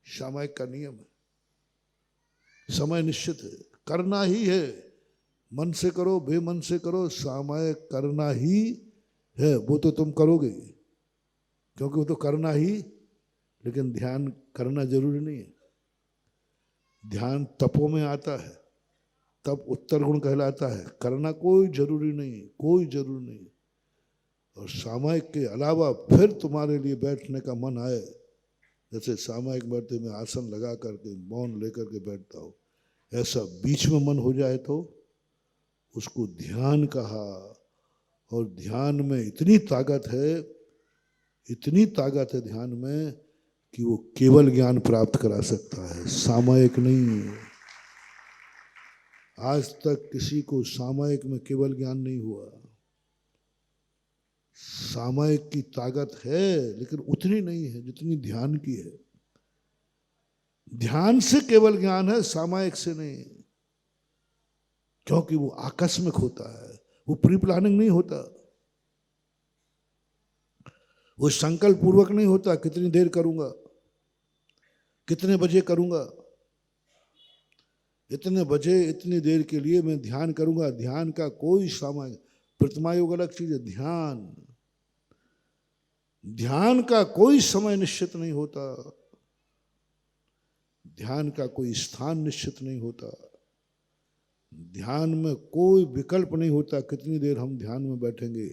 सामायिक का नियम है, समय निश्चित है, करना ही है। मन से करो बेमन से करो, सामायिक करना ही है, वो तो तुम करोगे क्योंकि वो तो करना ही। लेकिन ध्यान करना जरूरी नहीं है, ध्यान तपों में आता है, तब उत्तर गुण कहलाता है, करना कोई जरूरी नहीं, कोई जरूरी नहीं। और सामायिक के अलावा फिर तुम्हारे लिए बैठने का मन आए, जैसे सामायिक बैठते में आसन लगा करके मौन लेकर के बैठता हो, ऐसा बीच में मन हो जाए तो उसको ध्यान कहा। और ध्यान में इतनी ताकत है, इतनी ताकत है ध्यान में कि वो केवल ज्ञान प्राप्त करा सकता है, सामायिक नहीं। आज तक किसी को सामायिक में केवल ज्ञान नहीं हुआ। सामायिक की ताकत है लेकिन उतनी नहीं है जितनी ध्यान की है। ध्यान से केवल ज्ञान है, सामायिक से नहीं, क्योंकि वो आकस्मिक होता है, वो प्री प्लानिंग नहीं होता, वो संकल्प पूर्वक नहीं होता, कितनी देर करूंगा, कितने बजे करूंगा, इतने बजे इतनी देर के लिए मैं ध्यान करूंगा। ध्यान का कोई सामायिक, प्रतिमा योग अलग चीज है, ध्यान का कोई समय निश्चित नहीं होता, ध्यान का कोई स्थान निश्चित नहीं होता, ध्यान में कोई विकल्प नहीं होता कितनी देर हम ध्यान में बैठेंगे।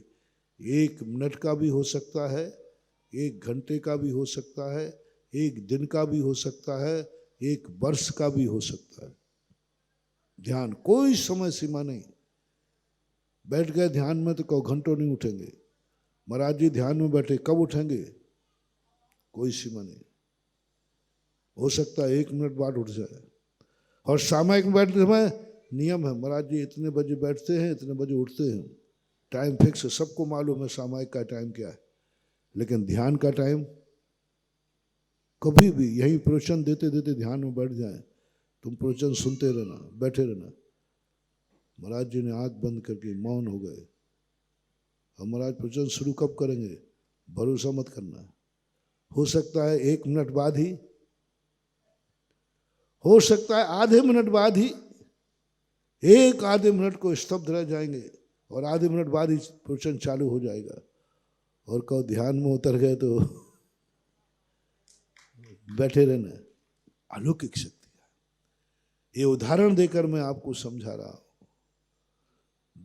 1 मिनट का भी हो सकता है, 1 घंटे का भी हो सकता है, 1 दिन का भी हो सकता है, 1 वर्ष का भी हो सकता है। ध्यान कोई समय सीमा नहीं। बैठ गए ध्यान में तो कई घंटों नहीं उठेंगे। महाराज जी ध्यान में बैठे, कब उठेंगे, कोई सीमा नहीं, हो सकता है 1 मिनट बाद उठ जाए। और सामायिक में बैठने समय नियम है, महाराज जी इतने बजे बैठते हैं, इतने बजे उठते हैं, टाइम फिक्स है, सबको मालूम है सामायिक का टाइम क्या है। लेकिन ध्यान का टाइम कभी भी, यही प्रवचन देते देते ध्यान में बैठ जाए, तुम प्रवचन सुनते रहना, बैठे रहना। महाराज जी ने आंख बंद करके मौन हो गए, हम महाराज प्रवचन शुरू कब करेंगे, भरोसा मत करना, हो सकता है 1 मिनट बाद ही, हो सकता है आधे मिनट बाद ही, एक आधे मिनट को स्तब्ध रह जाएंगे और आधे मिनट बाद ही प्रवचन चालू हो जाएगा। और कहो ध्यान में उतर गए तो बैठे रहना, अलौकिक शक्ति है। ये उदाहरण देकर मैं आपको समझा रहा हूं,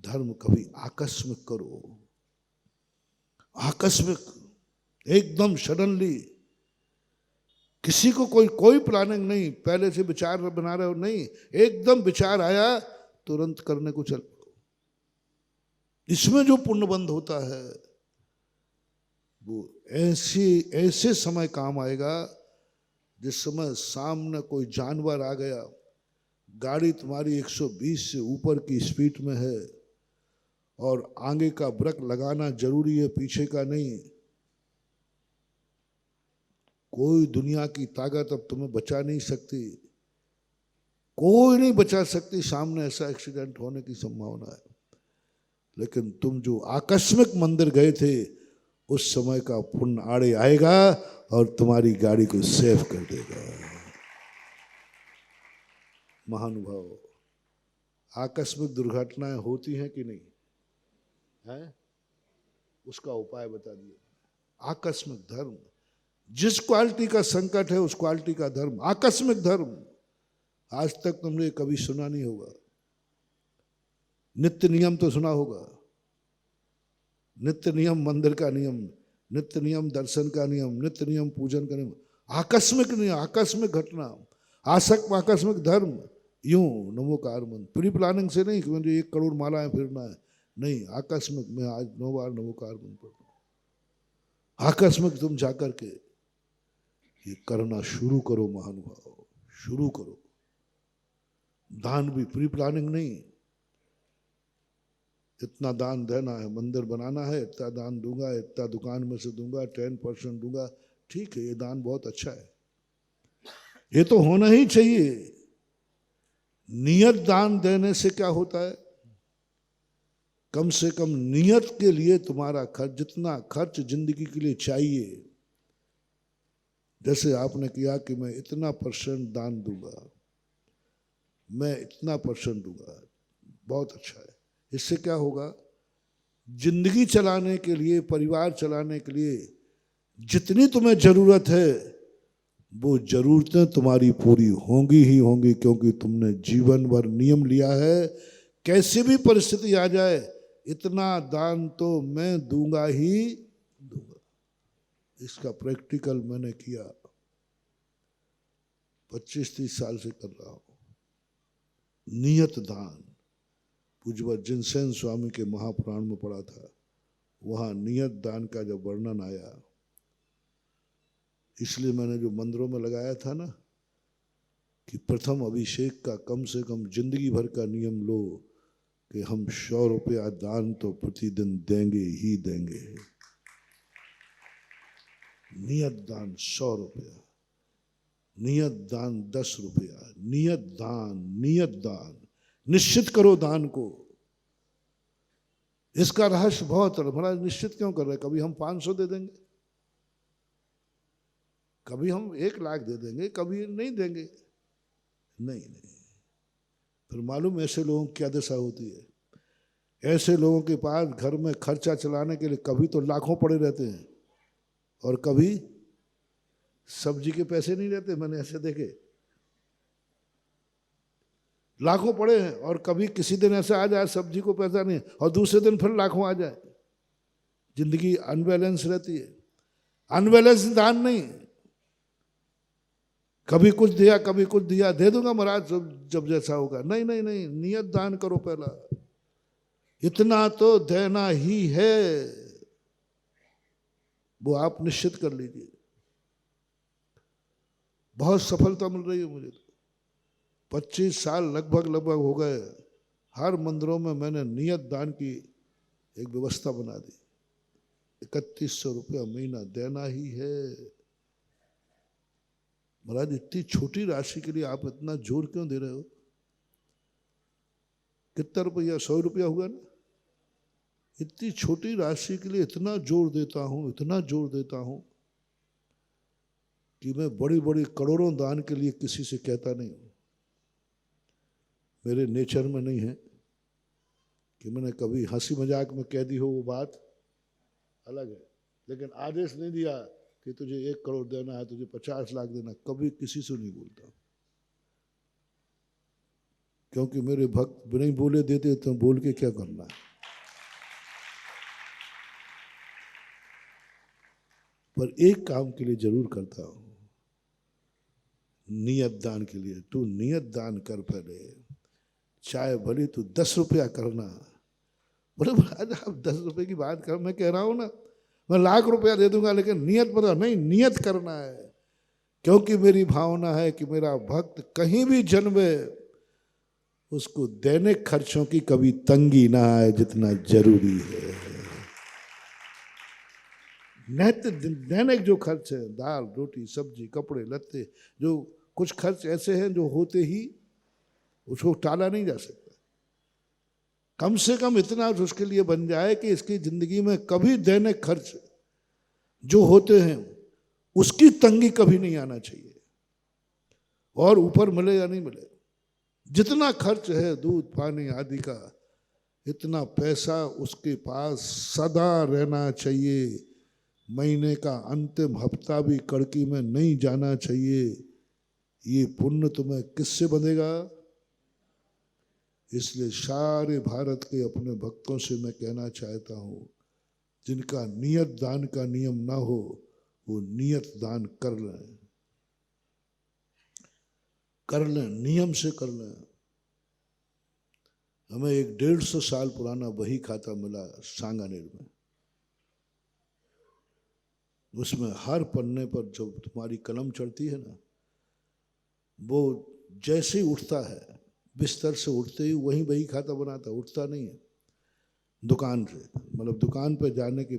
धर्म कभी आकस्मिक करो, आकस्मिक एकदम सडनली, किसी को कोई प्लानिंग नहीं, पहले से विचार बना रहे हो नहीं, एकदम विचार आया तुरंत करने को चल। इसमें जो पुण्यबंध होता है वो ऐसे समय काम आएगा जिस समय सामने कोई जानवर आ गया, गाड़ी तुम्हारी 120 से ऊपर की स्पीड में है और आगे का ब्रेक लगाना जरूरी है, पीछे का नहीं, कोई दुनिया की ताकत अब तुम्हें बचा नहीं सकती, कोई नहीं बचा सकती, सामने ऐसा एक्सीडेंट होने की संभावना है। लेकिन तुम जो आकस्मिक मंदिर गए थे, उस समय का पुण्य आड़े आएगा और तुम्हारी गाड़ी को सेव कर देगा। महानुभाव, आकस्मिक दुर्घटनाएं होती हैं कि नहीं है, उसका उपाय बता दिया। आकस्मिक धर्म, जिस क्वालिटी का संकट है उस क्वालिटी का धर्म, आकस्मिक धर्म आज तक तुमने कभी सुना नहीं होगा। नित्य नियम तो सुना होगा, नित्य नियम मंदिर का नियम, नित्य नियम दर्शन का नियम, नित्य नियम पूजन का नियम। आकस्मिक नहीं, आकस्मिक घटना, आकस्मिक धर्म, यूं नमोकार मंत्र, प्री प्लानिंग से नहीं कि मुझे 1 करोड़ मालाएं फिरना है, नहीं, आकस्मिक, मैं आज 9 बार नमोकार मंत्र पढ़ता हूं। आकस्मिक तुम जाकर के ये करना शुरू करो महानुभाव, शुरू करो। दान भी प्री प्लानिंग नहीं, इतना दान देना है, मंदिर बनाना है, इतना दान दूंगा, इतना दुकान में से दूंगा, 10% दूंगा। ठीक है, ये दान बहुत अच्छा है, ये तो होना ही चाहिए। नियत दान देने से क्या होता है, कम से कम नियत के लिए तुम्हारा खर्च, जितना खर्च जिंदगी के लिए चाहिए, जैसे आपने किया कि मैं इतना % दान दूंगा, मैं इतना % दूंगा, बहुत अच्छा है। इससे क्या होगा, जिंदगी चलाने के लिए, परिवार चलाने के लिए जितनी तुम्हें जरूरत है वो जरूरतें तुम्हारी पूरी होंगी ही होंगी, क्योंकि तुमने जीवन भर नियम लिया है, कैसे भी परिस्थिति आ जाए इतना दान तो मैं दूंगा ही दूंगा। इसका प्रैक्टिकल मैंने किया, 25-30 साल से कर रहा हूं। नियत दान पूज्य जिनसेन स्वामी के महापुराण में पढ़ा था, वहां नियत दान का जब वर्णन आया, इसलिए मैंने जो मंदिरों में लगाया था ना कि प्रथम अभिषेक का कम से कम जिंदगी भर का नियम लो कि हम 100 रुपया दान तो प्रतिदिन देंगे ही देंगे। नियत दान 100 रुपया, नियत दान 10 रुपया, नियत दान निश्चित करो दान को। इसका रहस्य बहुत बड़ा। निश्चित क्यों कर रहे हैं? कभी हम 500 दे देंगे, कभी हम 1 लाख दे देंगे, कभी नहीं देंगे। नहीं, फिर मालूम ऐसे लोगों की क्या दशा होती है। ऐसे लोगों के पास घर में खर्चा चलाने के लिए कभी तो लाखों पड़े रहते हैं और कभी सब्जी के पैसे नहीं रहते। मैंने ऐसे देखे, लाखों पड़े हैं और कभी किसी दिन ऐसा आ जाए सब्जी को पैसा नहीं और दूसरे दिन फिर लाखों आ जाए। जिंदगी अनबैलेंस रहती है। अनबैलेंस दान नहीं, कभी कुछ दिया कभी कुछ दिया, दे दूंगा महाराज जब जैसा होगा। नहीं नहीं नहीं, नियत दान करो पहला, इतना तो देना ही है, वो आप निश्चित कर लीजिए। बहुत सफलता मिल रही है मुझे तो। 25 साल लगभग हो गए, हर मंदिरों में मैंने नियत दान की एक व्यवस्था बना दी। 3100 रुपया महीना देना ही है। महाराज इतनी छोटी राशि के लिए आप इतना जोर क्यों दे रहे हो? कितना रुपया? 100 रुपया हुआ ना। इतनी छोटी राशि के लिए इतना जोर देता हूं, इतना जोर देता हूं कि मैं बड़ी बड़ी करोड़ों दान के लिए किसी से कहता नहीं हूं। मेरे नेचर में नहीं है कि मैंने कभी हंसी मजाक में कह दी हो, वो बात अलग है। लेकिन आदेश नहीं दिया कि तुझे 1 करोड़ देना है, तुझे 50 लाख देना, कभी किसी से नहीं बोलता। क्योंकि मेरे भक्त बिना ही बोले देते तो बोल के क्या करना है। पर एक काम के लिए जरूर करता हूं, नियत दान के लिए। तू नियत दान कर पहले, चाहे भले तू 10 रुपया करना। बोले आप 10 रुपए की बात कर, मैं कह रहा हूं ना मैं 1,00,000 रुपया दे दूंगा, लेकिन नियत बता नहीं, नियत करना है। क्योंकि मेरी भावना है कि मेरा भक्त कहीं भी जन्मे उसको दैनिक खर्चों की कभी तंगी ना आए, जितना जरूरी है। दैनिक जो खर्च है, दाल रोटी सब्जी कपड़े लत्ते, जो कुछ खर्च ऐसे हैं जो होते ही उसको टाला नहीं जा सकता। कम से कम इतना उसके लिए बन जाए कि इसकी जिंदगी में कभी दैनिक खर्च जो होते हैं उसकी तंगी कभी नहीं आना चाहिए। और ऊपर मिले या नहीं मिले, जितना खर्च है दूध पानी आदि का, इतना पैसा उसके पास सदा रहना चाहिए। महीने का अंतिम हफ्ता भी कड़की में नहीं जाना चाहिए। ये पुण्य तुम्हें किससे बंधेगा? इसलिए सारे भारत के अपने भक्तों से मैं कहना चाहता हूं, जिनका नियत दान का नियम ना हो वो नियत दान कर लें, नियम से कर लें। हमें एक 150 साल पुराना बही खाता मिला सांगानेर में। उसमें हर पन्ने पर जब तुम्हारी कलम चढ़ती है ना, वो जैसे ही उठता है, बिस्तर से उठते ही वहीं बही खाता बनाता, उठता नहीं है। दुकान से, मतलब दुकान पर जाने के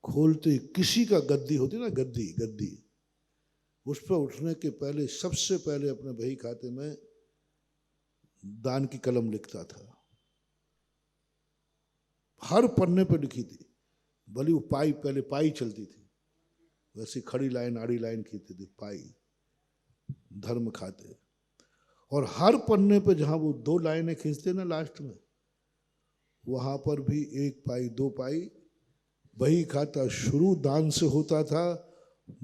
खोलते किसी का गद्दी होती ना, गद्दी गद्दी, उस पर उठने के पहले सबसे पहले अपने बही खाते में दान की कलम लिखता था। हर पन्ने पर लिखी थी, भले वो पाई, पहले पाई चलती थी, वैसे खड़ी लाइन आड़ी लाइन खींचती थी, पाई धर्म खाते। और हर पन्ने पे जहाँ वो 2 लाइनें खींचते ना लास्ट में, वहाँ पर भी 1 पाई 2 पाई। बही खाता शुरू दान से होता था,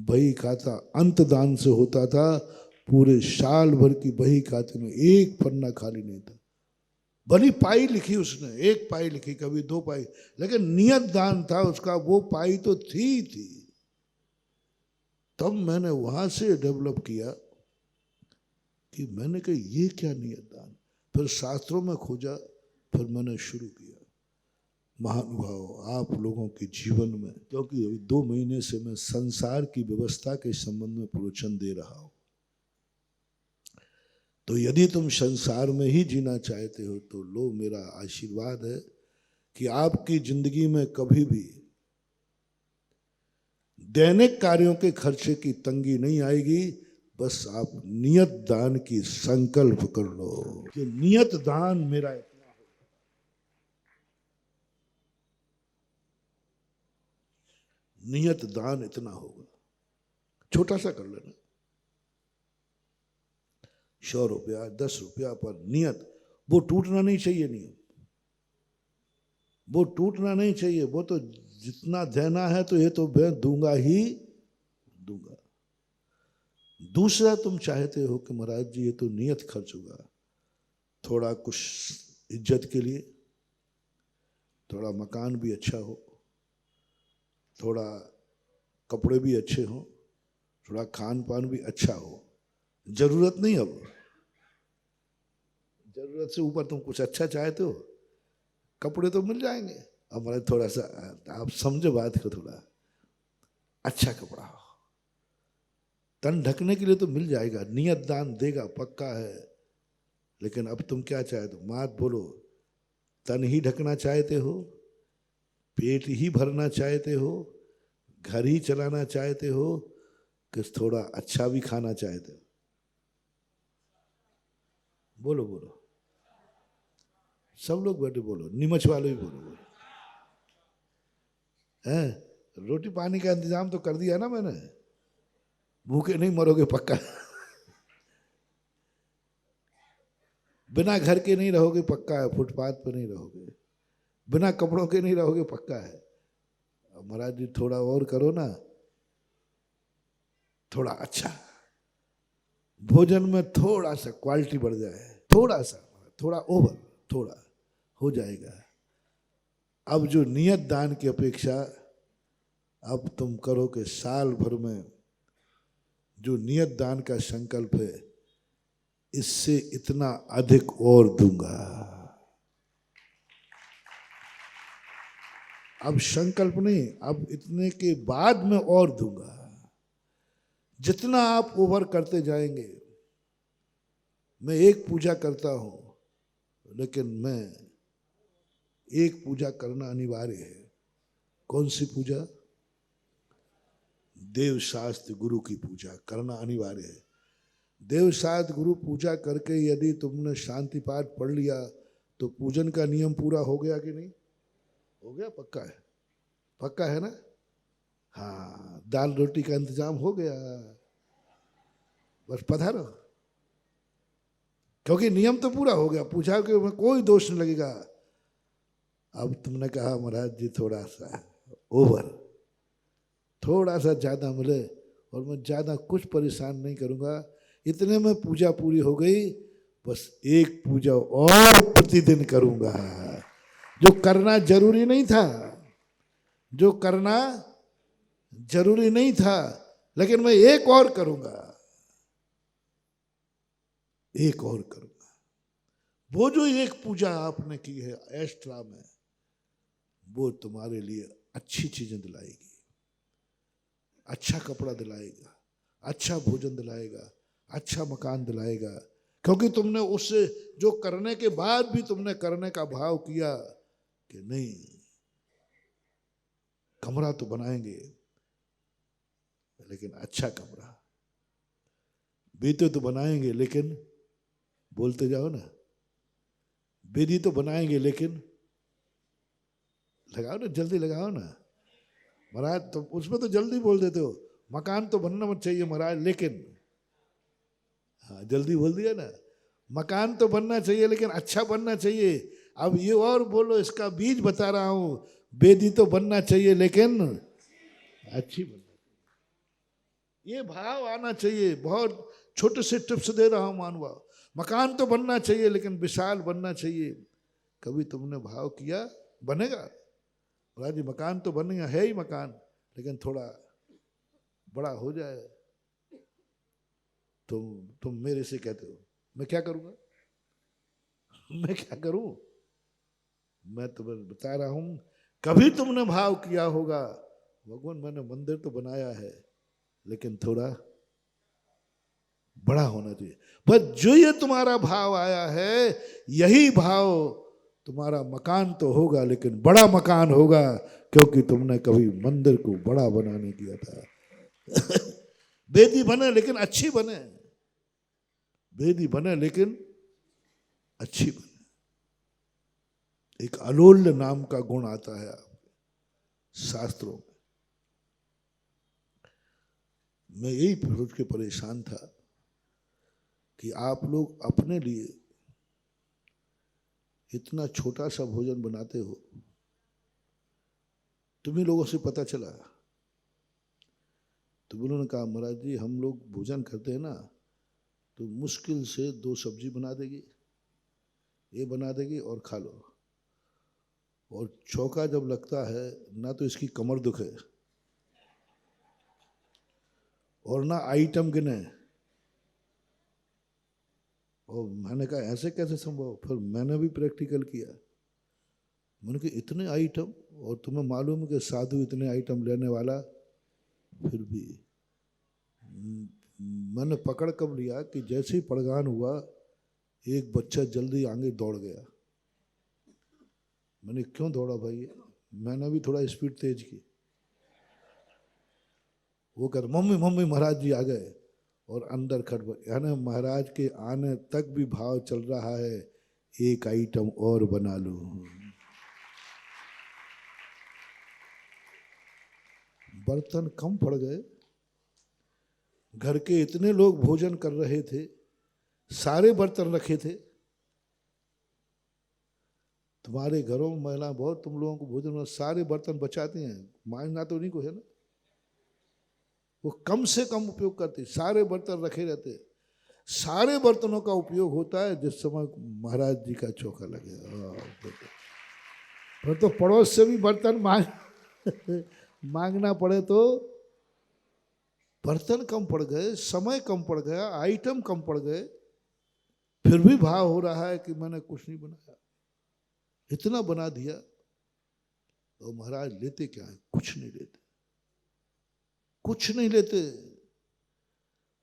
बही खाता अंत दान से होता था। पूरे साल भर की बही खाते में 1 पन्ना खाली नहीं था। भली पाई लिखी उसने, 1 पाई लिखी, कभी 2 पाई, लेकिन नियत दान था उसका, वो पाई तो थी। तब मैंने वहां से डेवलप किया कि मैंने कहा ये क्या नियत दान, फिर शास्त्रों में खोजा, फिर मैंने शुरू किया। महानुभाव, आप लोगों के जीवन में, क्योंकि अभी 2 महीने से मैं संसार की व्यवस्था के संबंध में प्रवचन दे रहा हूं, तो यदि तुम संसार में ही जीना चाहते हो तो लो, मेरा आशीर्वाद है कि आपकी जिंदगी में कभी भी दैनिक कार्यों के खर्चे की तंगी नहीं आएगी। बस आप नियत दान की संकल्प कर लो कि नियत दान मेरा इतना हो, नियत दान इतना होगा। छोटा सा कर लेना, 100 रुपया 10 रुपया पर नियत, वो टूटना नहीं चाहिए नियम, वो टूटना नहीं चाहिए। वो तो जितना देना है तो ये तो मैं दूंगा ही दूंगा। दूसरा, तुम चाहते हो कि महाराज जी ये तो नियत खर्च होगा, थोड़ा कुछ इज्जत के लिए, थोड़ा मकान भी अच्छा हो, थोड़ा कपड़े भी अच्छे हो, थोड़ा खान पान भी अच्छा हो। जरूरत नहीं, अब जरूरत से ऊपर तुम कुछ अच्छा चाहते हो, कपड़े तो मिल जाएंगे। अब हमारे थोड़ा सा, आप समझो बात को, थोड़ा अच्छा कपड़ा हो, तन ढकने के लिए तो मिल जाएगा, नियत दान देगा पक्का है। लेकिन अब तुम क्या चाहते हो, मात बोलो, तन ही ढकना चाहते हो, पेट ही भरना चाहते हो, घर ही चलाना चाहते हो, कि थोड़ा अच्छा भी खाना चाहते हो? बोलो बोलो, सब लोग बैठे बोलो, नीमच वाले भी बोलो। हैं, रोटी पानी का इंतजाम तो कर दिया ना मैंने, भूखे नहीं मरोगे पक्का। बिना घर के नहीं रहोगे पक्का है, फुटपाथ पे नहीं रहोगे, बिना कपड़ों के नहीं रहोगे पक्का है। अब महाराज जी थोड़ा और करो ना, थोड़ा अच्छा भोजन में थोड़ा सा क्वालिटी बढ़ जाए, थोड़ा सा, थोड़ा ओवर, थोड़ा हो जाएगा। अब जो नियत दान की अपेक्षा अब तुम करो कि साल भर में जो नियत दान का संकल्प है, इससे इतना अधिक और दूंगा। अब संकल्प नहीं, अब इतने के बाद में और दूंगा। जितना आप ओवर करते जाएंगे, मैं एक पूजा करता हूं, लेकिन मैं एक पूजा करना अनिवार्य है। कौन सी पूजा? देव शास्त्र गुरु की पूजा करना अनिवार्य है। देव शास्त्र गुरु पूजा करके यदि तुमने शांति पाठ पढ़ लिया तो पूजन का नियम पूरा हो गया कि नहीं? हो गया, पक्का है, पक्का है ना? हाँ, दाल रोटी का इंतजाम हो गया, बस पधारो, क्योंकि नियम तो पूरा हो गया, पूजा के में कोई दोष नहीं लगेगा। अब तुमने कहा महाराज जी थोड़ा सा ओवर, थोड़ा सा ज़्यादा मिले, और मैं ज़्यादा कुछ परेशान नहीं करूँगा, इतने में पूजा पूरी हो गई, बस एक पूजा और प्रतिदिन करूँगा। जो करना जरूरी नहीं था, जो करना जरूरी नहीं था, लेकिन मैं एक और करूँगा, एक और करूँगा। वो जो एक पूजा आपने की है एक्स्ट्रा में, वो तुम्हारे लिए अच्छी चीज़ें दिलाएगी, अच्छा कपड़ा दिलाएगा, अच्छा भोजन दिलाएगा, अच्छा मकान दिलाएगा, क्योंकि तुमने उससे जो करने के बाद भी तुमने करने का भाव किया, कि नहीं, कमरा तो बनाएंगे लेकिन अच्छा कमरा, बेटे तो बनाएंगे लेकिन, बोलते जाओ ना, बेदी तो बनाएंगे लेकिन, लगाओ ना, जल्दी लगाओ ना महाराज, तो उसमें तो जल्दी बोल देते हो, मकान तो बनना मत चाहिए महाराज लेकिन, हाँ जल्दी बोल दिया ना, मकान तो बनना चाहिए लेकिन अच्छा बनना चाहिए। अब ये और बोलो, इसका बीज बता रहा हूं, बेदी तो बनना चाहिए लेकिन अच्छी बनना चाहिए। ये भाव आना चाहिए। बहुत छोटे से टिप्स दे रहा हूं मानवा। मकान तो बनना चाहिए लेकिन विशाल बनना चाहिए। कभी तुमने भाव किया बनेगा? महाराज जी मकान तो बनेगा, है ही मकान, लेकिन थोड़ा बड़ा हो जाए। तुम मेरे से कहते हो, मैं क्या करूंगा? मैं क्या करूं? मैं तुम्हें बता रहा हूं, कभी तुमने भाव किया होगा, भगवान मैंने मंदिर तो बनाया है लेकिन थोड़ा बड़ा होना चाहिए। बस जो ये तुम्हारा भाव आया है, यही भाव तुम्हारा मकान तो होगा लेकिन बड़ा मकान होगा, क्योंकि तुमने कभी मंदिर को बड़ा बनाने किया था। बेदी बने लेकिन अच्छी बने, बेदी बने लेकिन अच्छी बने। एक अलोल्य नाम का गुण आता है शास्त्रों में। मैं यही सोच के परेशान था कि आप लोग अपने लिए इतना छोटा सा भोजन बनाते हो। तुम्ही लोगों से पता चला, तो उन्होंने कहा महाराज जी हम लोग भोजन करते हैं ना, तो मुश्किल से 2 सब्जी बना देगी, ये बना देगी और खा लो। और चौका जब लगता है ना तो इसकी कमर दुखे और ना आइटम गिने। और मैंने कहा ऐसे कैसे संभव? फिर मैंने भी प्रैक्टिकल किया। मैंने कहा इतने आइटम, और तुम्हें मालूम है कि साधु इतने आइटम लेने वाला, फिर भी मैंने पकड़ कब लिया कि जैसे ही पड़गान हुआ, एक बच्चा जल्दी आगे दौड़ गया। मैंने क्यों दौड़ा भाई? मैंने भी थोड़ा स्पीड तेज की। वो कर मम्मी मम्मी महाराज जी आ गए, और अंदर खटपट, यानी महाराज के आने तक भी भाव चल रहा है, एक आइटम और बना लो। बर्तन कम पड़ गए। घर के इतने लोग भोजन कर रहे थे, सारे बर्तन रखे थे। तुम्हारे घरों में महिला बहुत, तुम लोगों को भोजन में सारे बर्तन बचाती हैं, मांझना तो नहीं को है ना। वो कम से कम उपयोग करती, सारे बर्तन रखे रहते। सारे बर्तनों का उपयोग होता है जिस समय महाराज जी का चौका लगे। फिर तो पड़ोस से भी बर्तन मांगना पड़े तो। बर्तन कम पड़ गए, समय कम पड़ गया, आइटम कम पड़ गए, फिर भी भाव हो रहा है कि मैंने कुछ नहीं बनाया, इतना बना दिया। तो महाराज लेते क्या है? कुछ नहीं लेते, कुछ नहीं लेते।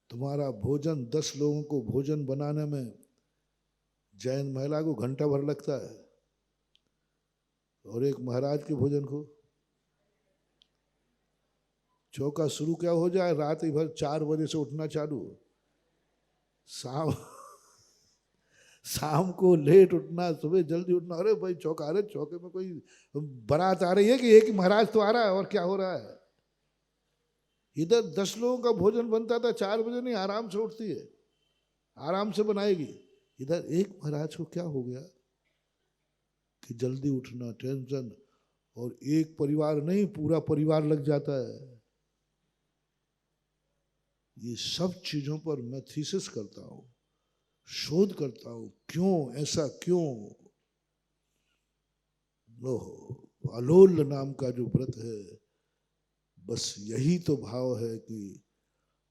तुम्हारा भोजन 10 लोगों को भोजन बनाने में जैन महिला को घंटा भर लगता है, और एक महाराज के भोजन को चौका शुरू क्या हो जाए, रात भर 4 बजे से उठना चालू, शाम को लेट उठना, सुबह जल्दी उठना। अरे भाई चौका, अरे चौके में कोई बारात आ रही है कि एक महाराज तो आ रहा है, और क्या हो रहा है? इधर 10 लोगों का भोजन बनता था, 4 बजे नहीं, आराम से उठती है, आराम से बनाएगी। इधर एक महाराज को क्या हो गया कि जल्दी उठना, टेंशन, और एक परिवार नहीं पूरा परिवार लग जाता है। ये सब चीजों पर मैं थीसिस करता हूं, शोध करता हूं, क्यों ऐसा, क्यों? अलोल नाम का जो व्रत है, बस यही तो भाव है कि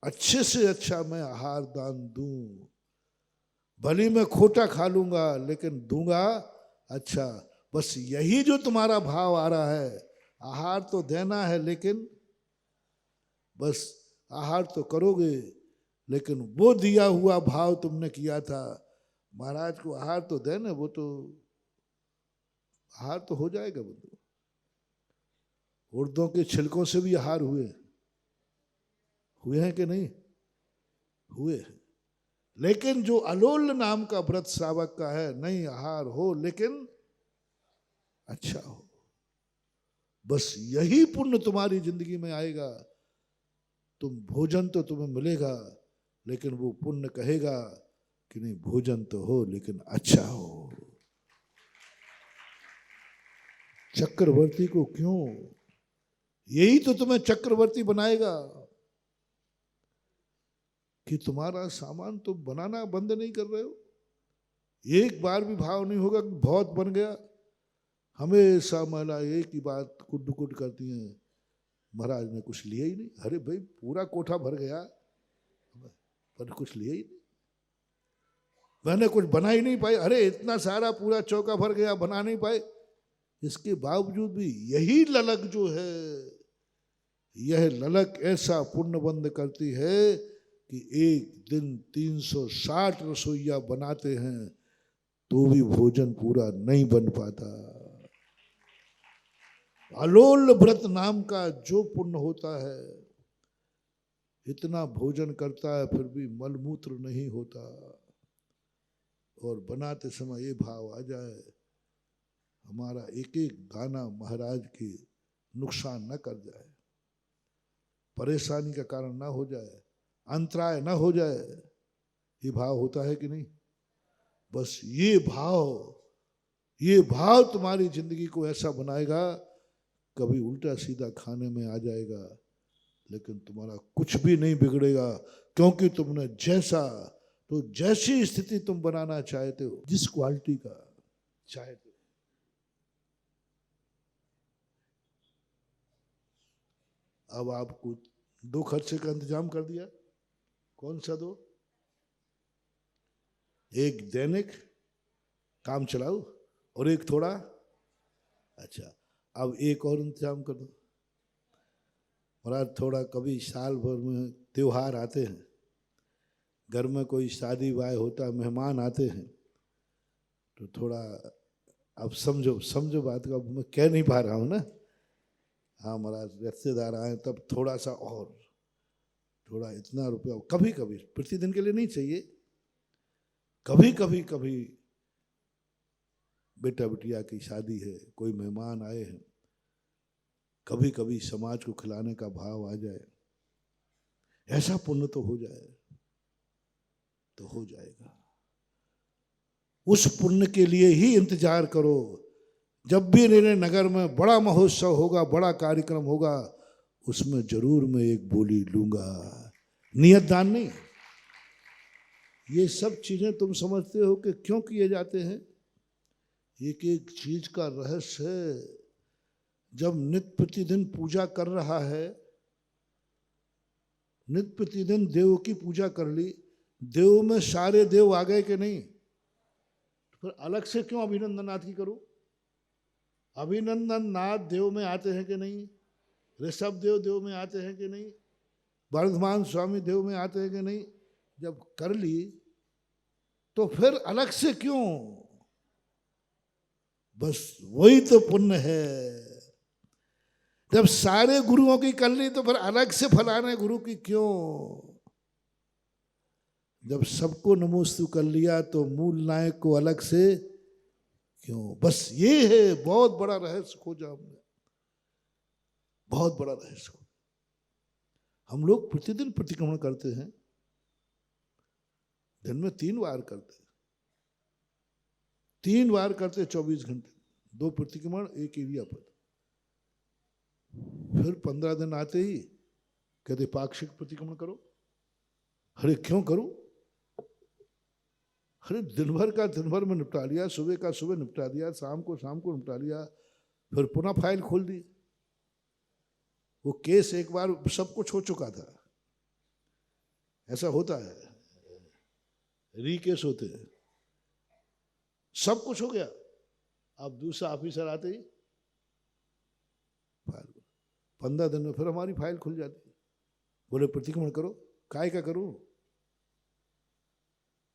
अच्छे से अच्छा मैं आहार दान दूं, भले मैं खोटा खा लूंगा लेकिन दूंगा अच्छा। बस यही जो तुम्हारा भाव आ रहा है, आहार तो देना है लेकिन, बस आहार तो करोगे लेकिन वो दिया हुआ भाव तुमने किया था, महाराज को आहार तो देना, वो तो आहार तो हो जाएगा बंधु। उड़दों के छिलकों से भी आहार हुए हैं कि नहीं हुए हैं। लेकिन जो अलोल नाम का व्रत श्रावक का है, नहीं आहार हो लेकिन अच्छा हो, बस यही पुण्य तुम्हारी जिंदगी में आएगा। तुम भोजन तो तुम्हें मिलेगा, लेकिन वो पुण्य कहेगा कि नहीं भोजन तो हो लेकिन अच्छा हो। चक्रवर्ती को क्यों, यही तो तुम्हें चक्रवर्ती बनाएगा कि तुम्हारा सामान तुम बनाना बंद नहीं कर रहे हो। एक बार भी भाव नहीं होगा कि बहुत बन गया। हमेशा महिला एक ही बात कुट कुट करती हैं, महाराज ने कुछ लिया ही नहीं। अरे भाई पूरा कोठा भर गया पर कुछ लिया ही नहीं, मैंने कुछ बना ही नहीं पाई। अरे इतना सारा पूरा चौका भर गया, बना नहीं पाए। इसके बावजूद भी यही ललक जो है, यह ललक ऐसा पुण्य बंद करती है कि एक दिन 360 रसोइया बनाते हैं तो भी भोजन पूरा नहीं बन पाता। अलोल व्रत नाम का जो पुण्य होता है, इतना भोजन करता है फिर भी मलमूत्र नहीं होता, और बनाते समय ये भाव आ जाए हमारा एक एक दाना महाराज की नुकसान न कर जाए, परेशानी का कारण ना हो जाए, अंतराय ना हो जाए। ये भाव होता है कि नहीं? बस ये भाव तुम्हारी जिंदगी को ऐसा बनाएगा, कभी उल्टा सीधा खाने में आ जाएगा लेकिन तुम्हारा कुछ भी नहीं बिगड़ेगा, क्योंकि तुमने जैसी स्थिति तुम बनाना चाहते हो, जिस क्वालिटी का चाहते हो। अब आपको 2 खर्चे का इंतजाम कर दिया। कौन सा 2? एक दैनिक काम चलाओ और एक थोड़ा अच्छा। अब एक और इंतजाम कर दो। महाराज थोड़ा कभी साल भर में त्योहार आते हैं, घर में कोई शादी वाय होता, मेहमान आते हैं, तो थोड़ा अब समझो बात का, मैं कह नहीं पा रहा हूँ ना। हाँ महाराज रिश्तेदार आए तब थोड़ा सा और थोड़ा इतना रुपया, कभी कभी प्रतिदिन के लिए नहीं चाहिए, कभी कभी बेटा बिटिया की शादी है, कोई मेहमान आए हैं, कभी कभी समाज को खिलाने का भाव आ जाए, ऐसा पुण्य तो हो जाए तो हो जाएगा। उस पुण्य के लिए ही इंतजार करो। जब भी मेरे नगर में बड़ा महोत्सव होगा, बड़ा कार्यक्रम होगा, उसमें जरूर मैं एक बोली लूंगा, नियत दान नहीं। ये सब चीजें तुम समझते हो कि क्यों किए जाते हैं? एक एक चीज का रहस्य है। जब नित्य प्रतिदिन पूजा कर रहा है, नित्य प्रतिदिन देव की पूजा कर ली, देव में सारे देव आ गए कि नहीं, तो फिर अलग से क्यों अभिनंदन नाथ की करो? अभिनंदन नाथ देव में आते हैं कि नहीं? ऋषभ देव में आते हैं कि नहीं? वर्धमान स्वामी देव में आते हैं कि नहीं? जब कर ली तो फिर अलग से क्यों? बस वही तो पुण्य है। जब सारे गुरुओं की कर ली तो फिर अलग से फलाने गुरु की क्यों? जब सबको नमोस्तु कर लिया तो मूल नायक को अलग से क्यों? बस ये है, बहुत बड़ा रहस्य खोजा हमने, बहुत बड़ा रहस्य। हम लोग प्रतिदिन प्रतिक्रमण करते हैं, दिन में 3 बार करते हैं, 3 बार करते 24 घंटे, 2 प्रतिक्रमण 1 इरियापद। फिर 15 दिन आते ही कहते पाक्षिक प्रतिक्रमण करो। अरे क्यों करूं? अरे दिन भर में निपटा लिया, सुबह का सुबह निपटा दिया, शाम को निपटा लिया, फिर पुनः फाइल खोल दी। वो केस एक बार सब कुछ हो चुका था, ऐसा होता है, रीकेस होते हैं, सब कुछ हो गया। अब दूसरा ऑफिसर आते ही फाइल, 15 दिन में फिर हमारी फाइल खुल जाती। बोले प्रतिक्रमण करो। काय का करूं?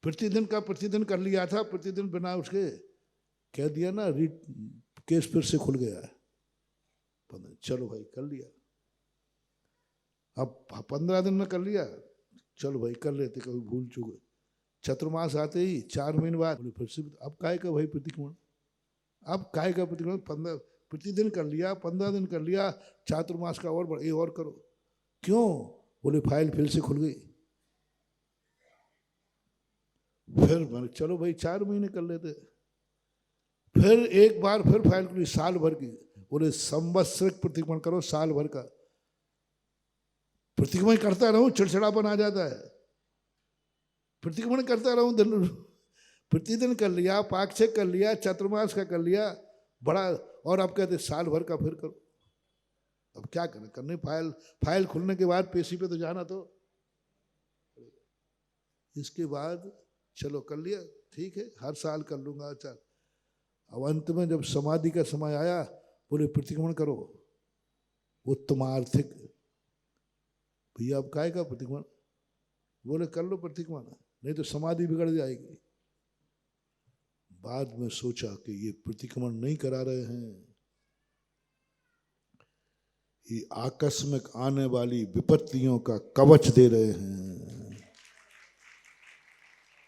प्रतिदिन कर लिया था, प्रतिदिन बिना उसके कह दिया ना, केस फिर से खुल गया है। चलो भाई कर लिया, अब 15 दिन में कर लिया, चलो भाई कर लेते, कभी भूल चूक। चतुर्मास आते ही 4 महीने बाद बोले फिर से, अब काय का भाई प्रतिक्रमण, अब काय का प्रतिक्रमण, 15 प्रतिदिन कर लिया, 15 दिन कर लिया, चातुर्मास का और बढ़, ये और करो। क्यों? बोले फाइल फिर से खुल गई। फिर मैंने चलो भाई 4 महीने कर लेते। फिर एक बार फिर फाइल खुली, साल भर की। बोले संवत्सरिक प्रतिक्रमण करो, साल भर का। प्रतिक्रमण करता रहूं, चिड़चिड़ापन आ जाता है। प्रतिक्रमण करता रहूं, प्रतिदिन कर लिया, पाक्षिक कर लिया, चतुर्मास का कर लिया, बड़ा, और अब कहते साल भर का फिर करो। अब क्या करें, करने फाइल खुलने के बाद पेशी पे तो जाना। तो इसके बाद चलो कर लिया, ठीक है, हर साल कर लूंगा। चल, अब अंत में जब समाधि का समय आया, बोले प्रतिक्रमण करो, उत्तमार्थिक। भैया अब काय का प्रतिक्रमण? बोले कर लो प्रतिक्रमण, नहीं तो समाधि बिगड़ जाएगी। बाद में सोचा कि ये प्रतिक्रमण नहीं करा रहे हैं, ये आकस्मिक आने वाली विपत्तियों का कवच दे रहे हैं।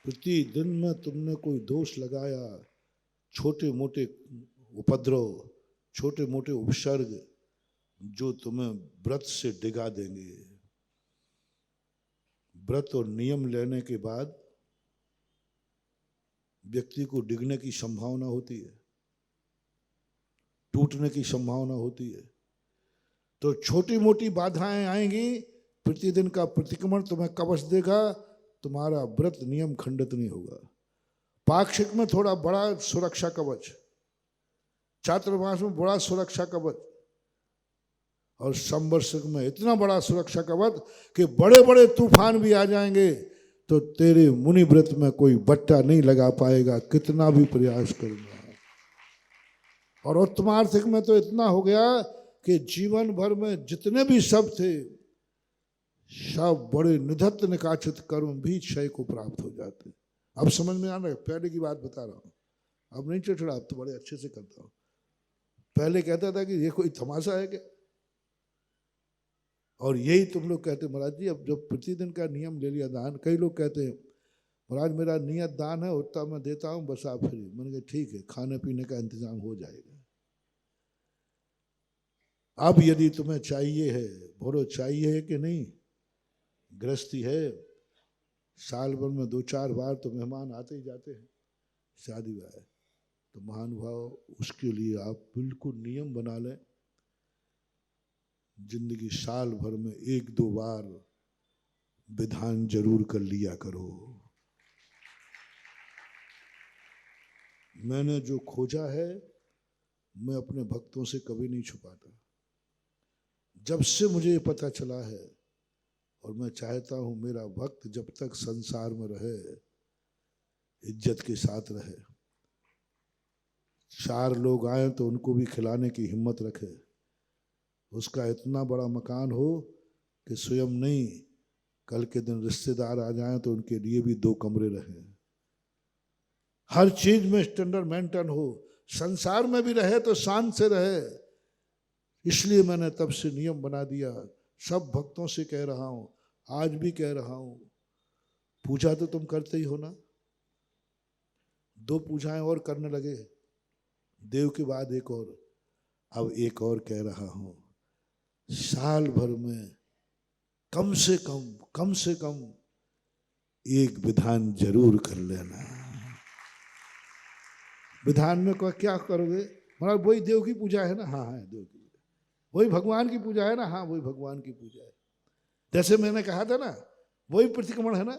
प्रतिदिन में तुमने कोई दोष लगाया, छोटे मोटे उपद्रव, छोटे मोटे उपसर्ग, जो तुम्हें व्रत से डिगा देंगे। व्रत और नियम लेने के बाद व्यक्ति को डिगने की संभावना होती है, टूटने की संभावना होती है। तो छोटी मोटी बाधाएं आएंगी, प्रतिदिन का प्रतिक्रमण तुम्हें कवच देगा, तुम्हारा व्रत नियम खंडित नहीं होगा। पाक्षिक में थोड़ा बड़ा सुरक्षा कवच, चातुर्मास में बड़ा सुरक्षा कवच, और संवत्सरिक में इतना बड़ा सुरक्षा कवच कि बड़े बड़े तूफान भी आ जाएंगे तो तेरे मुनि व्रत में कोई बट्टा नहीं लगा पाएगा, कितना भी प्रयास करूंगा। और उत्तमार्थिक में तो इतना हो गया कि जीवन भर में जितने भी सब थे, सब बड़े निधत्त निकाचित कर्म भी क्षय को प्राप्त हो जाते। अब समझ में आ रहा है? पहले की बात बता रहा हूं, अब नहीं चिड़चिड़ा, अब तो बड़े अच्छे से करता हूं। पहले कहता था कि ये कोई तमाशा है क्या? और यही तुम लोग कहते महाराज जी, अब जब प्रतिदिन का नियम ले लिया दान, कई लोग कहते हैं महाराज मेरा नियत दान है, उतना मैं देता हूं, बस आप फ्री। मैंने कहा ठीक है, खाने पीने का इंतजाम हो जाएगा। अब यदि तुम्हें चाहिए है, बोलो चाहिए है कि नहीं? गृहस्थी है, साल भर में 2-4 बार तो मेहमान आते ही जाते हैं, शादी ब्याह है, तो महानुभाव उसके लिए आप बिल्कुल नियम बना लें, जिंदगी साल भर में 1-2 बार विधान जरूर कर लिया करो। मैंने जो खोजा है, मैं अपने भक्तों से कभी नहीं छुपाता। जब से मुझे ये पता चला है, और मैं चाहता हूं मेरा भक्त जब तक संसार में रहे, इज्जत के साथ रहे, 4 लोग आए तो उनको भी खिलाने की हिम्मत रखे, उसका इतना बड़ा मकान हो कि स्वयं नहीं, कल के दिन रिश्तेदार आ जाएं तो उनके लिए भी 2 कमरे रहें, हर चीज में स्टैंडर्ड मेंटेन हो, संसार में भी रहे तो शान से रहे। इसलिए मैंने तब से नियम बना दिया, सब भक्तों से कह रहा हूं, आज भी कह रहा हूं, पूजा तो तुम करते ही हो ना, 2 पूजाएं और करने लगे, देव के बाद एक और, अब एक और कह रहा हूं, साल भर में कम से कम एक विधान जरूर कर लेना। विधान में क्या करोगे? मतलब वही देव की पूजा है ना? हाँ हाँ, देव की पूजा। वही भगवान की पूजा है ना? हाँ, वही भगवान की पूजा है। जैसे मैंने कहा था ना, वही प्रतिक्रमण है ना,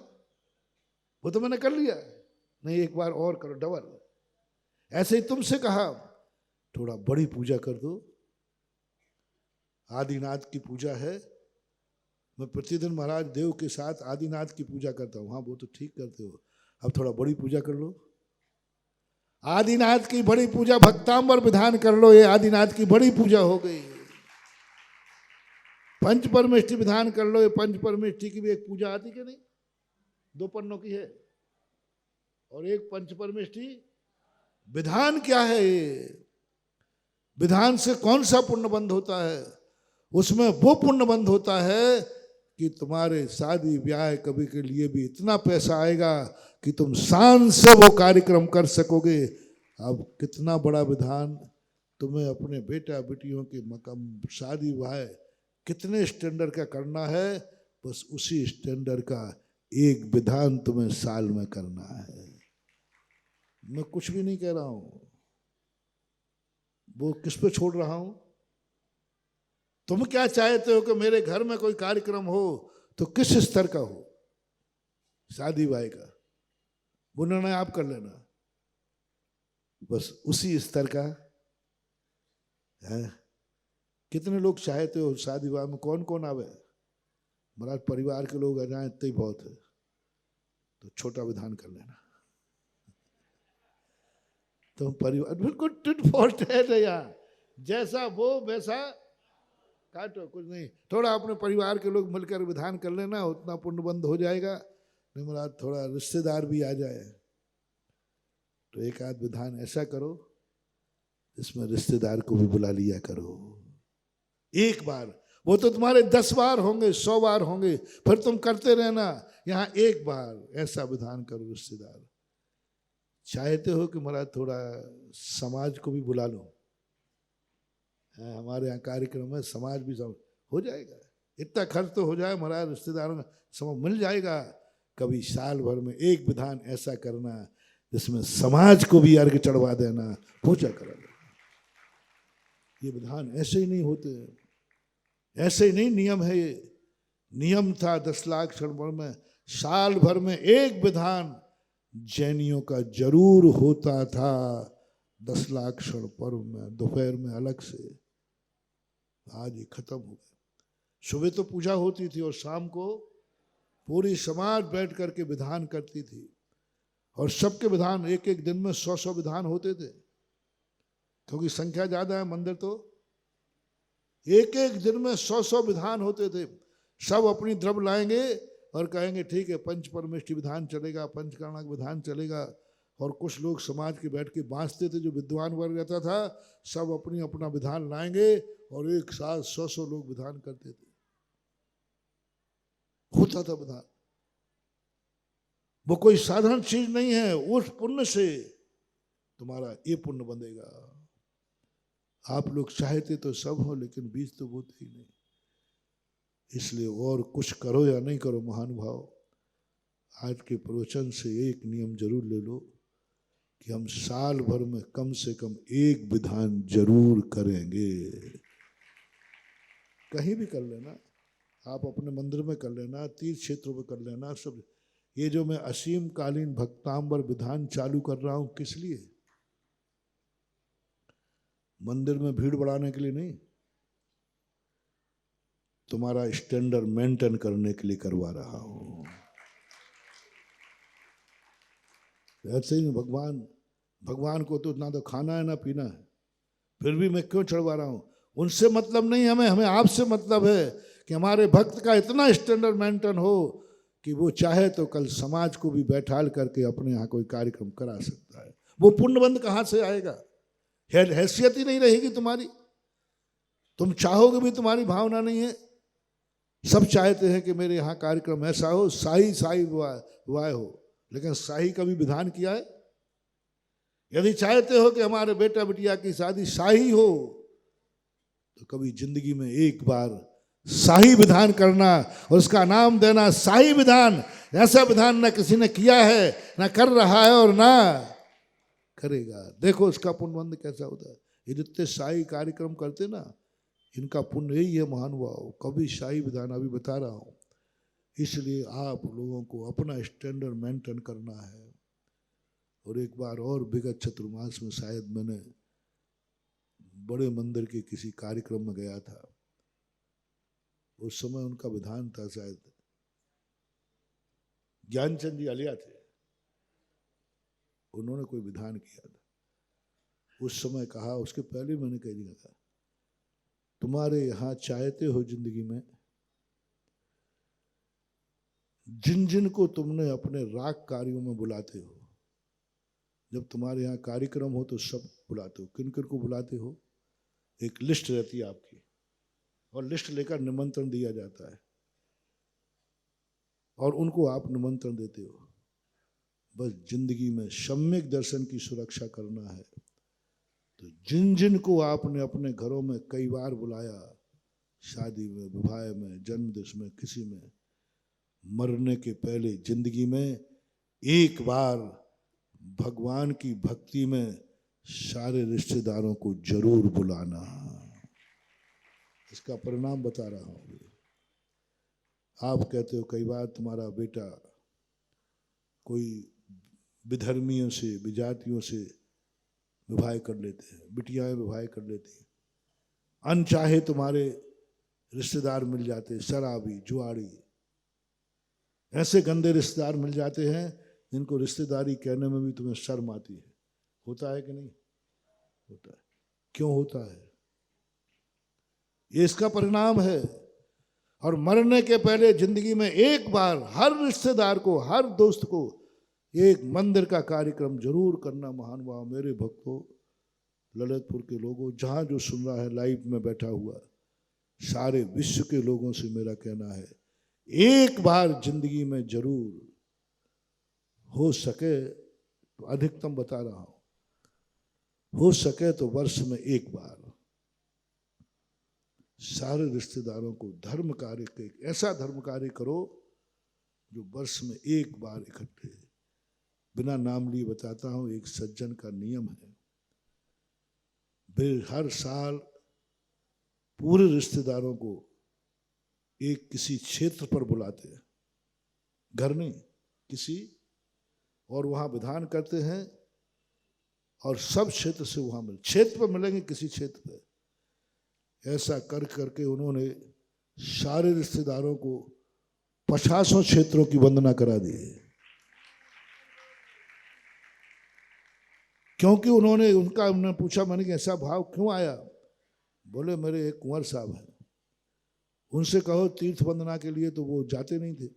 वो तो मैंने कर लिया, नहीं एक बार और करो, डबल। ऐसे ही तुमसे कहा थोड़ा बड़ी पूजा कर दो, आदिनाथ की पूजा है, मैं प्रतिदिन महाराज देव के साथ आदिनाथ की पूजा करता हूँ। हाँ, वो तो ठीक करते हो, अब थोड़ा बड़ी पूजा कर लो, आदिनाथ की बड़ी पूजा, भक्तांबर विधान कर लो, ये आदिनाथ की बड़ी पूजा हो गई। पंच परमेष्टि विधान कर लो, ये पंच परमेष्टि की भी एक पूजा आती कि नहीं? 2 पन्नों की है, और एक पंच परमेष्टि विधान क्या है ये? विधान से कौन सा पुण्य बंध होता है? उसमें वो पुण्य बंध होता है कि तुम्हारे शादी ब्याह कभी के लिए भी इतना पैसा आएगा कि तुम शान से वो कार्यक्रम कर सकोगे। अब कितना बड़ा विधान, तुम्हें अपने बेटा बेटियों के मकाम शादी ब्याह कितने स्टैंडर्ड का करना है, बस उसी स्टैंडर्ड का एक विधान तुम्हें साल में करना है। मैं कुछ भी नहीं कह रहा हूं, वो किस पे छोड़ रहा हूं? तुम क्या चाहते हो कि मेरे घर में कोई कार्यक्रम हो तो किस स्तर का हो? शादी ब्याह का वो निर्णय आप कर लेना, बस उसी स्तर का है। कितने लोग चाहते हो शादी ब्याह में कौन कौन आवे? महाराज परिवार के लोग आ जाए इतने ही बहुत है, तो छोटा विधान कर लेना। तुम परिवार बिल्कुल टिट फॉर टैट है यार, जैसा वो वैसा काटो, कुछ नहीं। थोड़ा अपने परिवार के लोग मिलकर विधान कर लेना, उतना पुण्य बंद हो जाएगा। नहीं महाराज थोड़ा रिश्तेदार भी आ जाए तो एक आध विधान ऐसा करो जिसमें रिश्तेदार को भी बुला लिया करो। एक बार, वो तो तुम्हारे 10 बार होंगे, 100 बार होंगे, फिर तुम करते रहना। यहाँ एक बार ऐसा विधान करो रिश्तेदार। चाहते हो कि महाराज थोड़ा समाज को भी बुला लो, हमारे यहाँ कार्यक्रम है, समाज भी सब हो जाएगा। इतना खर्च तो हो जाए महाराज, रिश्तेदारों का समय मिल जाएगा। कभी साल भर में एक विधान ऐसा करना जिसमें समाज को भी अर्घ चढ़वा देना, पूजा करा देना। ये विधान ऐसे ही नहीं होते, ऐसे ही नहीं नियम है। ये नियम था 10 लाख क्षण में, साल भर में एक विधान जैनियों का जरूर होता था। 10 लाख क्षण पर्व में दोपहर में अलग से, आज ये खत्म हो गया। सुबह तो पूजा होती थी और शाम को पूरी समाज बैठ करके विधान करती थी, और सबके विधान एक एक दिन में 100-100 विधान होते थे, क्योंकि संख्या ज्यादा है मंदिर, तो एक एक दिन में 100-100 विधान होते थे। सब अपनी द्रव्य लाएंगे और कहेंगे ठीक है पंच परमेष्टि विधान चलेगा, पंचकर्णक विधान चलेगा। और कुछ लोग समाज के बैठ के बांचते थे, जो विद्वान वर्ग रहता था, सब अपनी अपना विधान लाएंगे और एक साथ 100-100 लोग विधान करते थे। होता था विधान। वो कोई साधारण चीज नहीं है, उस पुण्य से तुम्हारा ये पुण्य बंधेगा। आप लोग चाहते तो सब हो, लेकिन बीज तो बोते ही नहीं। इसलिए और कुछ करो या नहीं करो महानुभाव, आज के प्रवचन से एक नियम जरूर ले लो कि हम साल भर में कम से कम एक विधान जरूर करेंगे। कहीं भी कर लेना, आप अपने मंदिर में कर लेना, तीर्थ क्षेत्रों में कर लेना, सब। ये जो मैं असीम कालीन भक्तांबर विधान चालू कर रहा हूं, किस लिए? मंदिर में भीड़ बढ़ाने के लिए नहीं, तुम्हारा स्टैंडर्ड मेंटेन करने के लिए करवा रहा हूं। ऐसे ही भगवान को तो ना तो खाना है ना पीना है, फिर भी मैं क्यों चढ़वा रहा हूं? उनसे मतलब नहीं हमें आपसे मतलब है कि हमारे भक्त का इतना स्टैंडर्ड मेंटेन हो कि वो चाहे तो कल समाज को भी बैठाल करके अपने यहाँ कोई कार्यक्रम करा सकता है। वो पुण्यबंध कहाँ से आएगा? हैसियत ही नहीं रहेगी तुम्हारी, तुम चाहोगे भी तुम्हारी भावना नहीं है। सब चाहते हैं कि मेरे यहाँ कार्यक्रम ऐसा हो, शाही वाह हो, लेकिन शाही का भी विधान किया है? यदि चाहते हो कि हमारे बेटा बिटिया की शादी शाही हो, तो कभी जिंदगी में एक बार शाही विधान करना और उसका नाम देना शाही विधान। ऐसा विधान ना किसी ने किया है, ना कर रहा है और ना करेगा। देखो उसका पुण्यबंध कैसा होता है। ये जितने शाही कार्यक्रम करते ना, इनका पुण्य यही है महानुभाव। कभी शाही विधान अभी बता रहा हूँ। इसलिए आप लोगों को अपना स्टैंडर्ड मेंटेन करना है। और एक बार और विगत चतुर्मास में शायद मैंने बड़े मंदिर के किसी कार्यक्रम में गया था, उस समय उनका विधान था, शायद ज्ञानचंद जी आलिया थे, उन्होंने कोई विधान किया था। उस समय कहा, उसके पहले मैंने कह दिया था, तुम्हारे यहाँ चाहते हो जिंदगी में जिन जिन को तुमने अपने राग कार्यों में बुलाते हो, जब तुम्हारे यहाँ कार्यक्रम हो तो सब बुलाते हो। किन किन को बुलाते हो? एक लिस्ट रहती है आपकी, और लिस्ट लेकर निमंत्रण दिया जाता है और उनको आप निमंत्रण देते हो। बस जिंदगी में सम्यक दर्शन की सुरक्षा करना है। तो जिन जिन को आपने अपने घरों में कई बार बुलाया, शादी में, विवाह में, जन्मदिवस में, किसी में, मरने के पहले जिंदगी में एक बार भगवान की भक्ति में सारे रिश्तेदारों को जरूर बुलाना। इसका परिणाम बता रहा हूं। आप कहते हो कई बार तुम्हारा बेटा कोई विधर्मियों से, विजातियों से विवाह कर लेते हैं, बिटियाएं विवाह कर लेती हैं, अनचाहे तुम्हारे रिश्तेदार मिल जाते, शराबी, जुआड़ी, ऐसे गंदे रिश्तेदार मिल जाते हैं जिनको रिश्तेदारी कहने में भी तुम्हें शर्म आती है। होता है कि नहीं होता है? क्यों होता है? ये इसका परिणाम है। और मरने के पहले जिंदगी में एक बार हर रिश्तेदार को, हर दोस्त को एक मंदिर का कार्यक्रम जरूर करना। महानुभाव, मेरे भक्तों, ललितपुर के लोगों, जहां जो सुन रहा है लाइव में बैठा हुआ, सारे विश्व के लोगों से मेरा कहना है, एक बार जिंदगी में जरूर, हो सके तो अधिकतम बता रहा हूं, हो सके तो वर्ष में एक बार सारे रिश्तेदारों को धर्म कार्य के, ऐसा धर्म कार्य करो जो वर्ष में एक बार इकट्ठे। बिना नाम लिए बताता हूं, एक सज्जन का नियम है, वे हर साल पूरे रिश्तेदारों को एक किसी क्षेत्र पर बुलाते हैं, घर नहीं, किसी, और वहां विधान करते हैं और सब क्षेत्र से वहां क्षेत्र पर मिलेंगे, किसी क्षेत्र पे। ऐसा कर करके उन्होंने सारे रिश्तेदारों को 50 क्षेत्रों की वंदना करा दी है। क्योंकि उन्होंने पूछा, मैंने कि ऐसा भाव क्यों आया? बोले मेरे एक कुंवर साहब हैं, उनसे कहो तीर्थ वंदना के लिए, तो वो जाते नहीं थे।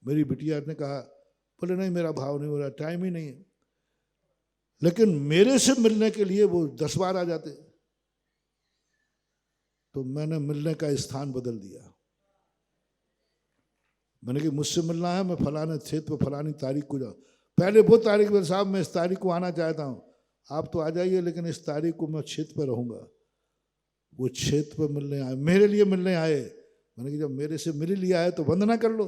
मेरी बिटिया ने कहा, बोले नहीं मेरा भाव नहीं हो रहा, टाइम ही नहीं है। लेकिन मेरे से मिलने के लिए वो 10 बार आ जाते। तो मैंने मिलने का स्थान बदल दिया। मैंने कि मुझसे मिलना है, मैं फलाने क्षेत्र पर फलानी तारीख को जाऊँ। पहले वो तारीख में, साहब मैं इस तारीख को आना चाहता हूँ, आप तो आ जाइए, लेकिन इस तारीख को मैं क्षेत्र पर रहूंगा। वो क्षेत्र पर मिलने आए, मेरे लिए मिलने आए। मैंने कि जब मेरे से मिल लिया है तो वंदना कर लो।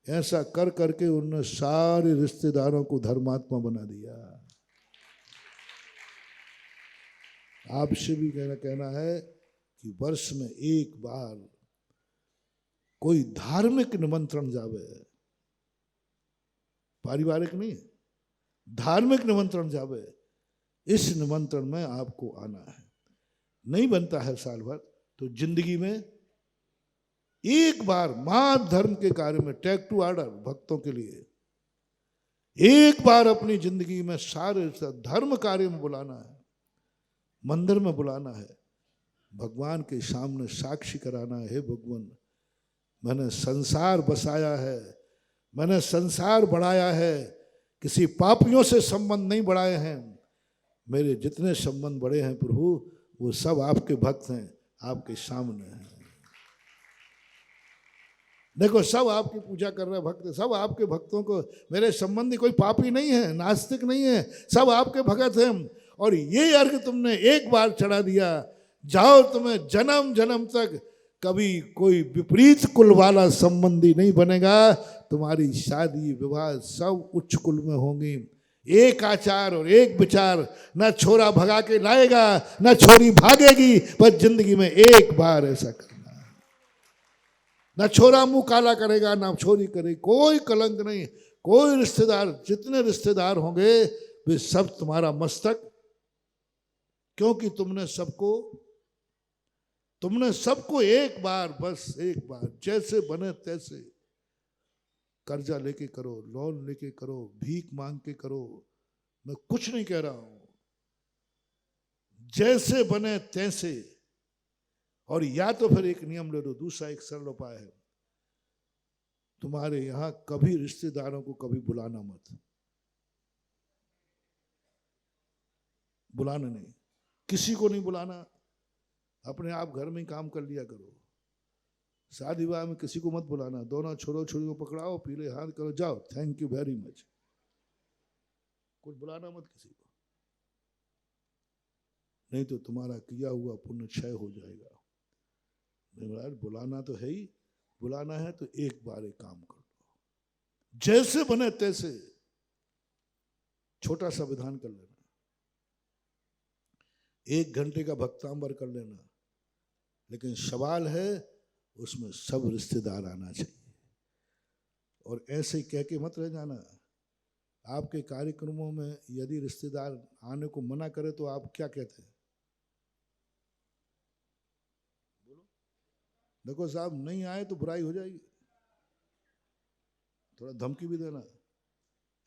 ऐसा कर करके उन्होंने सारे रिश्तेदारों को धर्मात्मा बना दिया। आपसे भी कहना है कि वर्ष में एक बार कोई धार्मिक निमंत्रण जावे, पारिवारिक नहीं, धार्मिक निमंत्रण जावे। इस निमंत्रण में आपको आना है। नहीं बनता है साल भर, तो जिंदगी में एक बार मां धर्म के कार्य में, टेक टू ऑर्डर, भक्तों के लिए एक बार अपनी जिंदगी में सारे धर्म कार्य में बुलाना है, मंदिर में बुलाना है, भगवान के सामने साक्षी कराना है, हे भगवान मैंने संसार बसाया है, मैंने संसार बढ़ाया है, किसी पापियों से संबंध नहीं बढ़ाए हैं। मेरे जितने संबंध बढ़े हैं प्रभु, वो सब आपके भक्त हैं, आपके सामने हैं। देखो सब आपकी पूजा कर रहे भक्त, सब आपके भक्तों को, मेरे संबंधी कोई पापी नहीं है, नास्तिक नहीं है, सब आपके भगत हैं। और ये अर्घ तुमने एक बार चढ़ा दिया, जाओ तुम्हें जन्म जन्म तक कभी कोई विपरीत कुल वाला संबंधी नहीं बनेगा। तुम्हारी शादी विवाह सब उच्च कुल में होंगी। एक आचार और एक विचार, ना छोरा भगा के लाएगा, ना छोरी भागेगी, पर जिंदगी में एक बार ऐसा करना है। ना छोरा मुंह काला करेगा, ना छोरी करेगी, कोई कलंक नहीं। कोई रिश्तेदार, जितने रिश्तेदार होंगे वे सब तुम्हारा मस्तक, क्योंकि तुमने सबको एक बार, बस एक बार, जैसे बने तैसे, कर्जा लेके करो, लोन लेके करो, भीख मांग के करो, मैं कुछ नहीं कह रहा हूं, जैसे बने तैसे। और या तो फिर एक नियम ले लो, दूसरा एक सरल उपाय है, तुम्हारे यहां कभी रिश्तेदारों को कभी बुलाना मत, बुलाना नहीं। किसी को नहीं बुलाना, अपने आप घर में ही काम कर लिया करो। शादी विवाह में किसी को मत बुलाना, दोनों छोरो छोरी को पकड़ाओ, पीले हाथ करो, जाओ थैंक यू वेरी मच, कुछ बुलाना मत किसी को, नहीं तो तुम्हारा किया हुआ पुण्य क्षय हो जाएगा। महाराज बुलाना तो है ही, बुलाना है तो एक बार एक काम कर लो, जैसे बने तैसे छोटा सा विधान कर लेना, 1 घंटे का भक्तांबर कर लेना, लेकिन सवाल है उसमें सब रिश्तेदार आना चाहिए। और ऐसे ही कह के मत रह जाना। आपके कार्यक्रमों में यदि रिश्तेदार आने को मना करे तो आप क्या कहते हैं? बोलो, देखो साहब नहीं आए तो बुराई हो जाएगी, थोड़ा धमकी भी देना,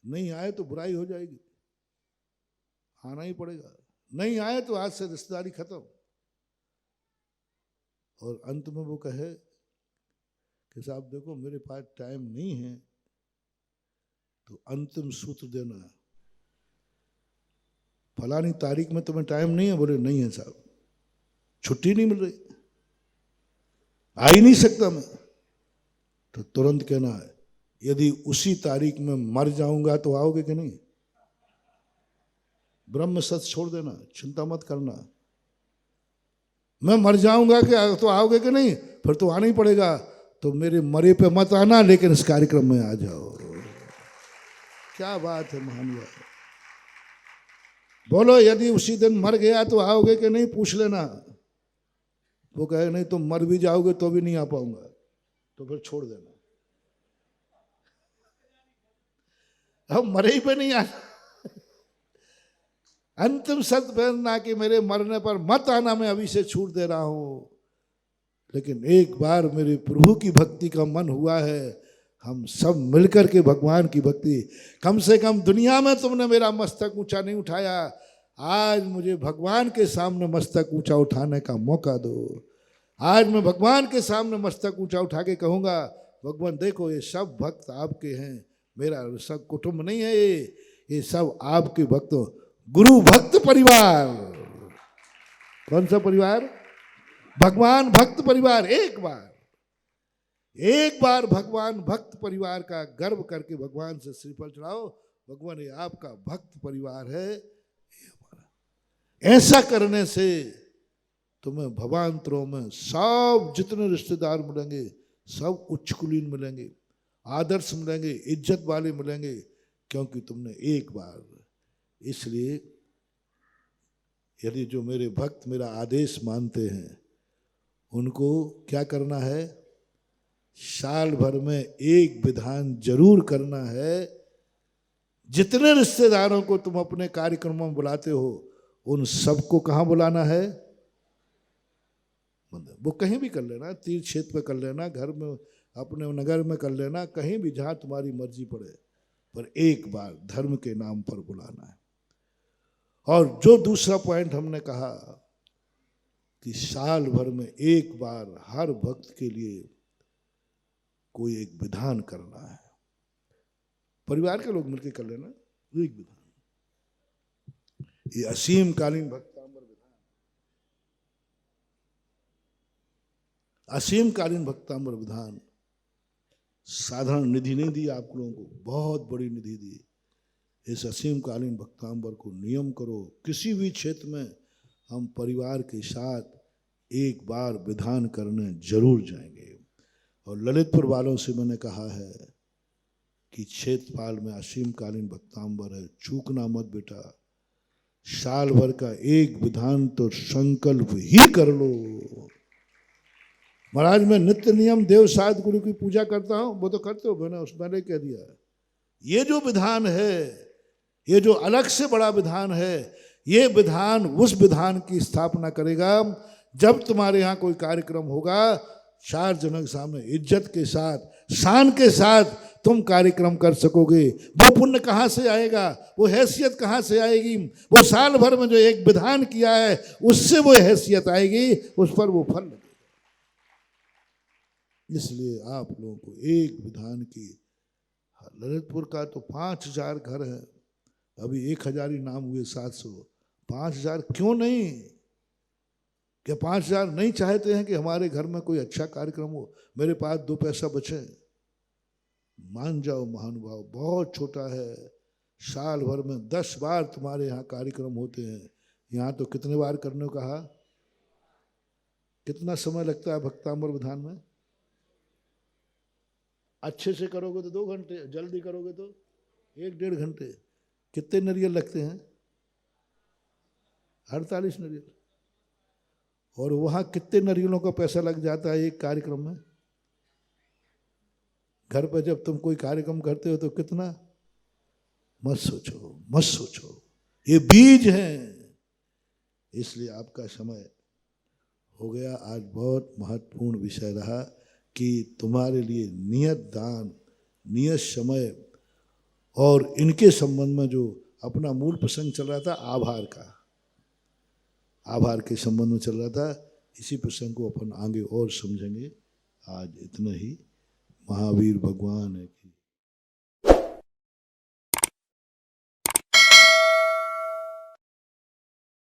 नहीं आए तो बुराई हो जाएगी, आना ही पड़ेगा, नहीं आए तो आज से रिश्तेदारी खत्म। और अंत में वो कहे कि साहब देखो मेरे पास टाइम नहीं है, तो अंतिम सूत्र देना, फलानी तारीख में तुम्हें टाइम नहीं है, बोले नहीं है साहब, छुट्टी नहीं मिल रही, आ ही नहीं सकता मैं, तो तुरंत कहना है यदि उसी तारीख में मर जाऊंगा तो आओगे कि नहीं? ब्रह्म सत्य छोड़ देना, चिंता मत करना, मैं मर जाऊंगा कि तो आओगे कि नहीं? फिर तो आना ही पड़ेगा, तो मेरे मरे पे मत आना, लेकिन इस कार्यक्रम में आ जाओ। क्या बात है महानुभाव, बोलो यदि उसी दिन मर गया तो आओगे कि नहीं, पूछ लेना। वो कहे नहीं तुम मर भी जाओगे तो भी नहीं आ पाऊंगा, तो फिर छोड़ देना, अब मरे ही पे नहीं आना। अंतिम शर्त पहनना कि मेरे मरने पर मत आना, मैं अभी से छूट दे रहा हूं, लेकिन एक बार मेरे प्रभु की भक्ति का मन हुआ है, हम सब मिलकर के भगवान की भक्ति, कम से कम दुनिया में तुमने मेरा मस्तक ऊंचा नहीं उठाया, आज मुझे भगवान के सामने मस्तक ऊंचा उठाने का मौका दो। आज मैं भगवान के सामने मस्तक ऊंचा उठा के कहूँगा, भगवान देखो ये सब भक्त आपके हैं, मेरा सब कुटुंब नहीं है, ये सब आपके भक्त, गुरु भक्त परिवार। कौन सा परिवार? भगवान भक्त परिवार। एक बार भगवान भक्त परिवार का गर्व करके भगवान से श्रीफल चढ़ाओ, भगवान ये आपका भक्त परिवार है, ये हमारा। ऐसा करने से तुम्हें भवांतरों में सब जितने रिश्तेदार मिलेंगे सब उच्च कुलीन मिलेंगे, आदर्श मिलेंगे, इज्जत वाले मिलेंगे, क्योंकि तुमने एक बार। इसलिए यदि जो मेरे भक्त मेरा आदेश मानते हैं उनको क्या करना है, साल भर में एक विधान जरूर करना है। जितने रिश्तेदारों को तुम अपने कार्यक्रमों में बुलाते हो उन सबको कहाँ बुलाना है? वो कहीं भी कर लेना, तीर्थ क्षेत्र पे कर लेना, घर में अपने नगर में कर लेना, कहीं भी जहाँ तुम्हारी मर्जी पड़े, पर एक बार धर्म के नाम पर बुलाना है। और जो दूसरा पॉइंट हमने कहा कि साल भर में एक बार हर भक्त के लिए कोई एक विधान करना है, परिवार के लोग मिलकर कर लेना एक विधान। ये असीम कालीन भक्तांबर विधान, असीम कालीन भक्तांबर विधान साधारण निधि नहीं दी आप लोगों को, बहुत बड़ी निधि दी। इस असीम कालीन भक्तांबर को नियम करो, किसी भी क्षेत्र में हम परिवार के साथ एक बार विधान करने जरूर जाएंगे। और ललितपुर वालों से मैंने कहा है कि क्षेत्रपाल में असीम कालीन भक्तांबर है, चूकना मत बेटा, साल भर का एक विधान तो संकल्प ही कर लो। महाराज मैं नित्य नियम देव साध गुरु की पूजा करता हूं, वो तो करते हो, मैंने उस मैंने कह दिया। ये जो विधान है, ये जो अलग से बड़ा विधान है, ये विधान उस विधान की स्थापना करेगा जब तुम्हारे यहाँ कोई कार्यक्रम होगा, चार जनों के सामने इज्जत के साथ, शान के साथ तुम कार्यक्रम कर सकोगे। वो पुण्य कहाँ से आएगा, वो हैसियत कहाँ से आएगी? वो साल भर में जो एक विधान किया है उससे वो हैसियत आएगी, उस पर वो फल लगेगा। इसलिए आप लोगों को एक विधान की, ललितपुर का तो 5000 घर है, अभी 1000 ही नाम हुए, 700, 5,000 क्यों नहीं? क्या 5,000 नहीं चाहते हैं कि हमारे घर में कोई अच्छा कार्यक्रम हो, मेरे पास 2 पैसा बचे? मान जाओ महानुभाव, बहुत छोटा है। साल भर में 10 बार तुम्हारे यहाँ कार्यक्रम होते हैं, यहाँ तो कितने बार करने को कहा? कितना समय लगता है भक्तामृत विधान में? अच्छे से करोगे तो 2 घंटे, जल्दी करोगे तो 1-1.5 घंटे। कितने नारियल लगते हैं? 48 नारियल। और वहाँ कितने नारियलों का पैसा लग जाता है एक कार्यक्रम में? घर पर जब तुम कोई कार्यक्रम करते हो तो कितना? मत सोचो, मत सोचो, ये बीज हैं। इसलिए आपका समय हो गया। आज बहुत महत्वपूर्ण विषय रहा कि तुम्हारे लिए नियत दान, नियत समय और इनके संबंध में जो अपना मूल प्रसंग चल रहा था आभार का, आभार के संबंध में चल रहा था, इसी प्रसंग को अपन आगे और समझेंगे। आज इतना ही। महावीर भगवान है कि